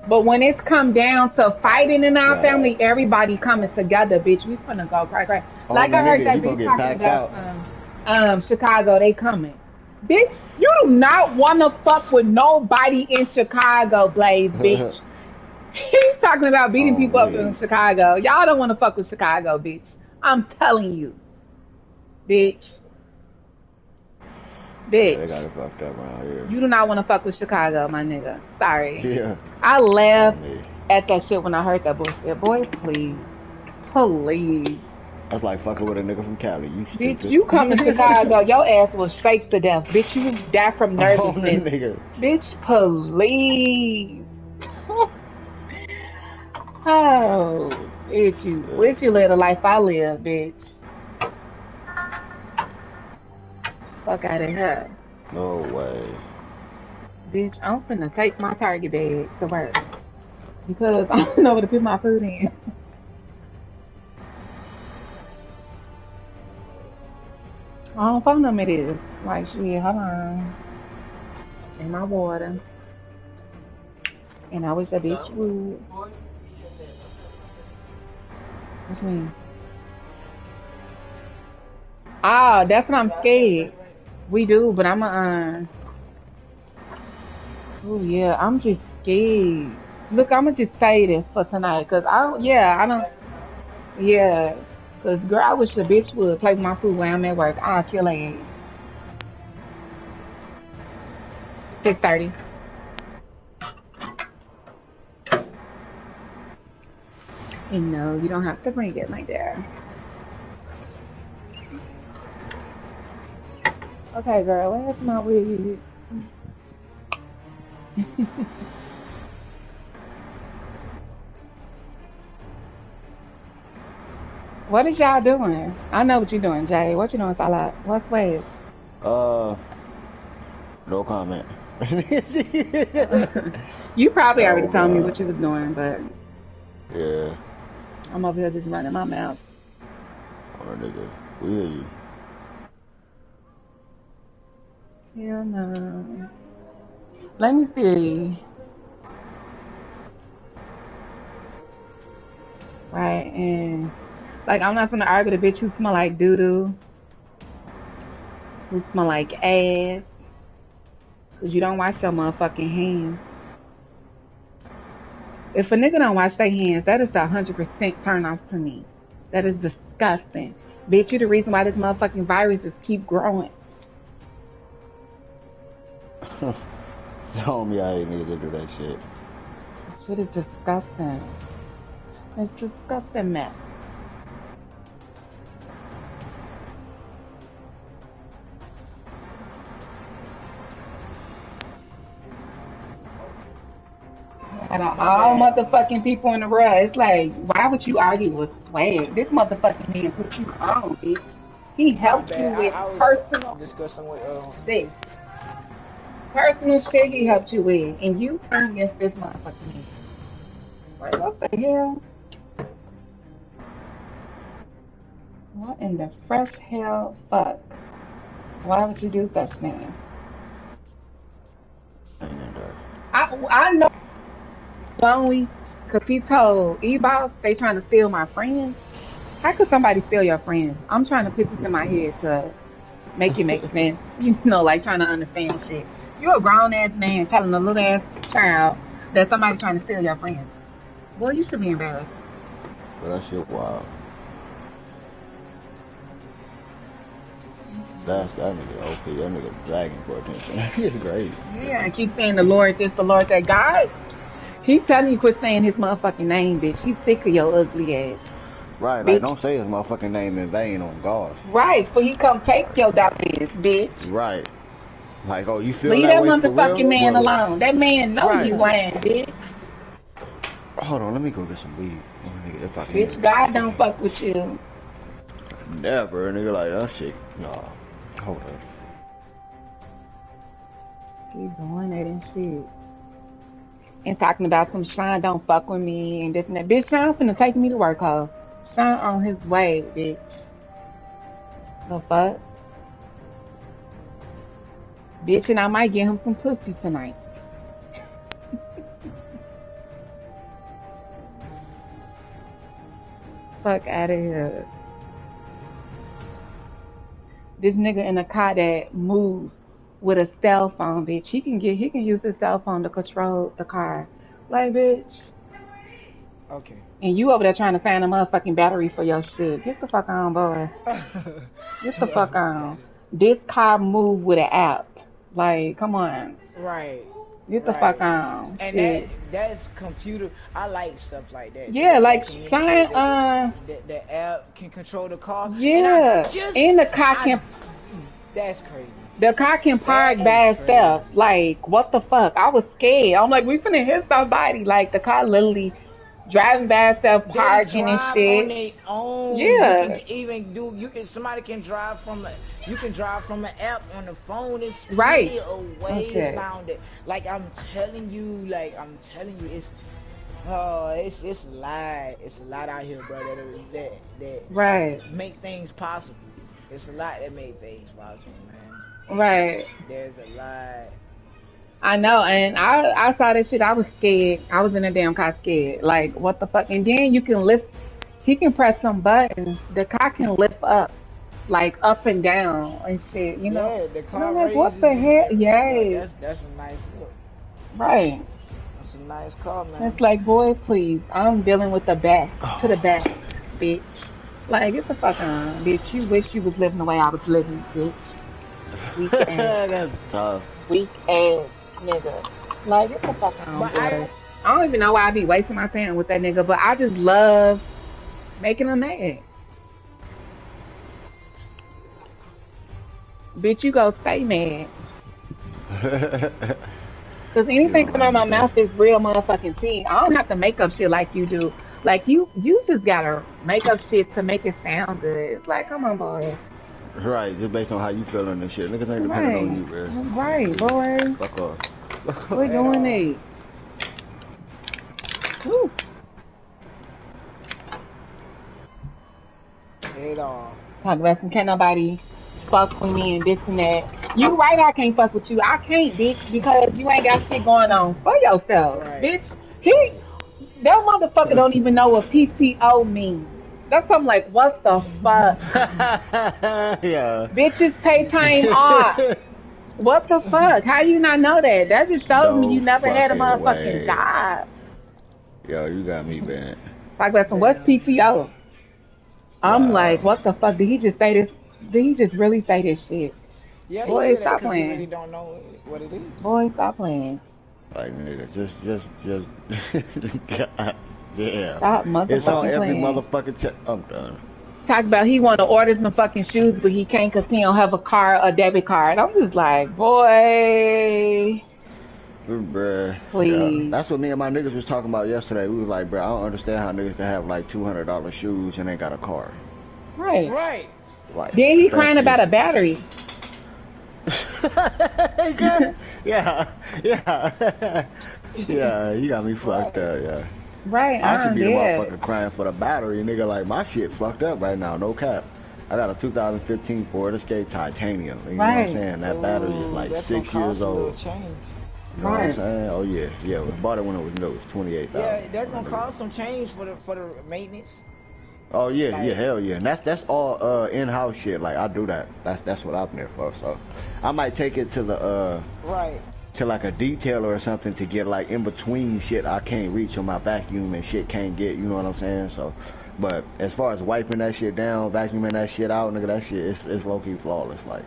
But when it's come down to fighting in our family, everybody coming together, bitch. We finna go cry. Oh, like I heard that bitch bitch talking about Chicago, they coming. Bitch, you do not wanna fuck with nobody in Chicago, Blaze, bitch. He's talking about beating people up in Chicago. Y'all don't wanna fuck with Chicago, bitch. I'm telling you. Bitch. They got it fucked up around here. You do not want to fuck with Chicago, my nigga. Sorry. Yeah. I laughed at that shit when I heard that bullshit. Boy, please. Please. That's like fucking with a nigga from Cali. You stupid. Bitch, you come to Chicago, your ass will shake to death. Bitch, you die from nervousness. Nigga. Bitch, please. Oh, bitch, you wish you lived the life I live, bitch. Fuck out of here. No way. Bitch, I'm finna take my Target bag to work. Because I don't know where to put my food in. I don't phone them it is. Like, shit, hold on. And my water. And I wish a bitch would. What you mean? Ah, that's what I'm scared. We do, but I'm oh yeah, I'm just scared. Look, I'ma just say this for tonight, cause cause girl, I wish the bitch would play with my food while I'm at work. I'll kill her ass. 6:30. And no, you don't have to bring it like that. Okay, girl, where's my wig? What is y'all doing? I know what you're doing, Jay. What you doing, Salah? What's wig? No comment. You probably already told me what you was doing, but yeah, I'm over here just running my mouth. Oh, nigga, we hear you. Hell no. Let me see. Right, and like I'm not gonna argue the bitch who smell like doo-doo, who smell like ass, cause you don't wash your motherfucking hands. If a nigga don't wash their hands, that is 100% turn off to me. That is disgusting. Bitch, you the reason why this motherfucking viruses keep growing. Tell me I ain't need to do that shit. Shit is disgusting. It's disgusting, man. And all motherfucking people in the row, it's like, why would you argue with Swag? This motherfucking man put you on, bitch. He helped you with personal discussion with shit. Personal shit he helped you with, and you turn against this motherfucking man. Like, what the hell? What in the fresh hell fuck? Why would you do such thing? I know only because he told E-Boss they trying to steal my friends. How could somebody steal your friends? I'm trying to put this in my head to make it make sense. You know, like trying to understand shit. You're a grown ass man telling a little ass child that somebody's trying to steal your friends. Boy, you should be embarrassed. But that shit wild. That nigga OP. That nigga dragging for attention. He's great. Yeah, I keep saying the Lord this, the Lord that. God, he's telling you quit saying his motherfucking name, bitch. He's sick of your ugly ass. Right, like bitch. don't say his motherfucking name in vain on guard. Right, for he come take your dumb ass, bitch. Right. Like, oh, you feel Leave that that way for motherfucking real? man Well, alone. That man know right. you lying, bitch. Hold on, let me go get some weed. If I can Bitch, even get some God weed. don't fuck with you. Never. And nigga like, that shit. Nah. Hold on. Keep doing that and shit. And talking about some Sean don't fuck with me and this and that. Bitch, Sean finna take me to work, ho. Sean on his way, bitch. The fuck? Bitch, and I might get him some pussy tonight. Fuck out of here. This nigga in a car that moves with a cell phone, bitch. He can use his cell phone to control the car. Like, bitch. Okay. And you over there trying to find a motherfucking battery for your shit. Get the fuck on, boy. Get the fuck on. This car move with an app. Like, come on. Right. Get the fuck Right. on. And Shit. that's computer. I like stuff like that too. Yeah, That like communicate. Shine, The app can control the car. And yeah. And that's crazy. the car can That park is by crazy. itself. Like, what the fuck? I was scared. I'm like, we finna hit somebody. Like, the car literally driving by itself, They parking and drive on shit. their own. You can Yeah. even do. Somebody can drive from a. You can drive from an app on the phone. It's Right. plenty of Oh ways shit. now. That, like I'm telling you, it's. Oh, it's a lot. It's a lot out here, bro. Right. That make things possible. It's a lot that make things possible, man. Right. There's a lot. I know, and I saw this shit. I was scared. I was in a damn car scared. Like, what the fuck? And then you can lift. He can press some buttons. The car can lift up, like up and down and shit. You know. Yeah, the And I'm car like, what raises the and hell? like Yay. that's a nice look. Right. That's a nice car, It's man. like, boy, please. I'm dealing with the best to the best, bitch. Like, get the fuck on, bitch. You wish you was living the way I was living, bitch. Weak ass, That's tough. weak ass nigga. Like, get the fuck on, But boy. I don't even know why I be wasting my time with that nigga, but I just love making him mad. Bitch, you go stay mad. Cause You anything don't coming out of my understand. mouth is real motherfucking tea. I don't have to make up shit like you do. Like you just gotta make up shit to make it sound good. It's like, come on, boy. Right, just based on how you feeling and shit. Niggas ain't dependent on Right, you, man. right, boy. Fuck off. Fuck off. We're at doing all. it. Woo. At all. Talk about some can't nobody fuck with me and this and that. You right, I can't fuck with you. I can't, bitch, because you ain't got shit going on for yourself, Right. bitch. He that motherfucker don't even know what PTO means. That's something like, what the fuck? Yeah. Bitches pay time off. What the fuck? How you not know that? That just shows me No you never had a fucking motherfucking way. job. Yo, you got me banned. Talk about some what's Damn. PTO? I'm like, Wow. what the fuck? Did he just say this? Did he just really say this shit? Yeah, he Boy, said that stop because he really playing. don't know what it is. Boy, stop playing. Like, nigga, just, God damn. Stop It's on motherfucking every playing. motherfucking check. I'm done. Talk about he want to order some fucking shoes, but he can't because he don't have a debit card. I'm just like, boy, Bruh. Yeah. please. That's what me and my niggas was talking about yesterday. We was like, bruh, I don't understand how niggas can have like $200 shoes and ain't got a car. Right. Right. Like, Then he that's crying about a just... battery. yeah. Yeah. Yeah, you got me fucked up, yeah. Right, I should be the yeah. motherfucker crying for the battery, nigga. Like, my shit fucked up right now, no cap. I got a 2015 Ford Escape Titanium. You know what I'm Right. saying? That battery is like That's gonna 6 years cost a little old. change. You know what I'm Right. saying? Oh yeah, yeah. We bought it when it was new. It was 28,000. Yeah, that's gonna cost some change for the maintenance. Oh yeah, Like, yeah, hell yeah. And that's all in-house shit. Like I do that. That's what I'm there for. So I might take it to the right. to like a detailer or something to get like in between shit I can't reach on my vacuum and shit can't get. You know what I'm saying? So, but as far as wiping that shit down, vacuuming that shit out, nigga, that shit is low key flawless. Like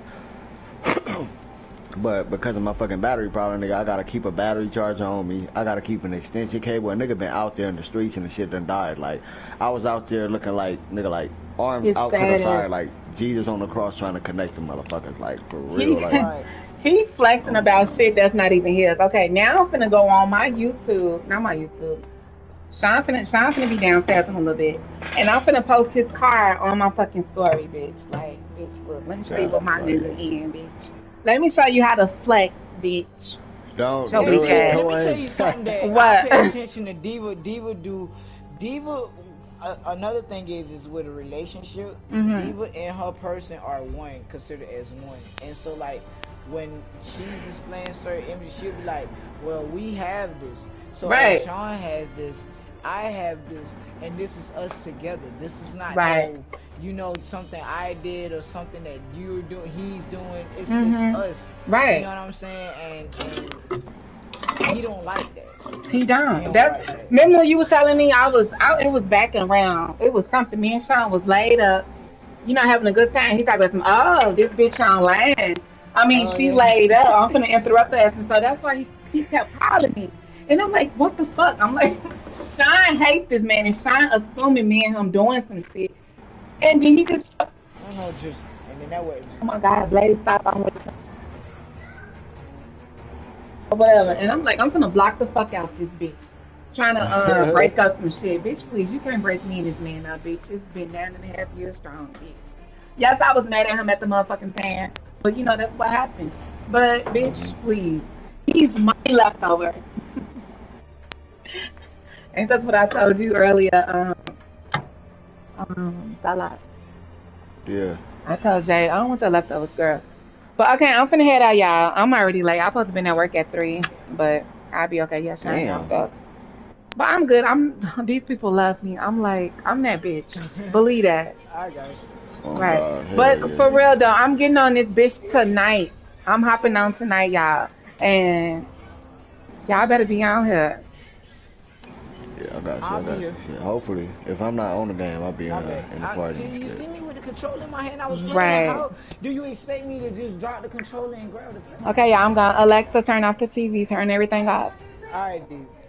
But because of my fucking battery problem, nigga, I gotta keep a battery charger on me. I gotta keep an extension cable. A nigga been out there in the streets and the shit done died. Like, I was out there looking like, nigga, like, arms It's out to the sad. side, like, Jesus on the cross trying to connect the motherfuckers. Like, for real. Like, He's flexing about shit that's not even his. Okay, now I'm finna go on my YouTube. Not my YouTube. Sean finna be downstairs in a little bit. And I'm finna post his car on my fucking story, bitch. Like, bitch, look, let me show you what my nigga in, bitch. Let me show you how to flex, bitch. don't Show do me it. that. Let Go me tell ahead. you something that What? I pay attention to Diva. Another thing is with a relationship, Mhm. Diva and her person are one, considered as one. And so like when she's displaying certain images, she'll be like, well, we have this. So Right. Sean has this, I have this, and this is us together. This is not Right. something I did or something that you're doing, he's doing. It's Mhm. us. Right. You know what I'm saying? And he don't like that. He He don't. don't That's like that. remember when you was telling me it was backing around. It was something. Me and Sean was laid up, having a good time. He talked about some. Oh, this bitch online. I mean, Oh, she yeah. laid up. I'm gonna interrupt her, and so that's why he kept calling me. And I'm like, what the fuck? I'm like, Sean hates this man, and Sean assuming me and him doing some shit, and then he just, I don't know, and then that way. oh my god, Blaze, stop! I'm with him. Or whatever. And I'm like, I'm gonna block the fuck out this bitch. Trying to break up some shit. Bitch, please, you can't break me and this man up, bitch. It's been 9.5 years strong, bitch. Yes, I was mad at him at the motherfucking fan. But that's what happened. But bitch, please. He's my leftover. And that's what I told you earlier, Salah. Yeah. I told Jay, I don't want your leftovers, girl. But okay, I'm finna head out, y'all. I'm already late. I'm supposed to be at work at 3, but I'll be okay. Yeah, sure. Damn. But I'm good. These people love me. I'm like, I'm that bitch. Believe that. I got you. Oh, Right. God. Hell But yeah. for real though, I'm getting on this bitch tonight. I'm hopping on tonight, y'all. And y'all better be on here. Yeah, I got you. I'll I got be you. here. Shit, hopefully, if I'm not on the game, I'll be in the party. See, you Shit. see me with the controller in my hand? I was playing. Right. How do you expect me to just drop the controller and grab the thing? Okay, y'all, I'm gonna Alexa turn off the TV, turn everything off. Alright, dude.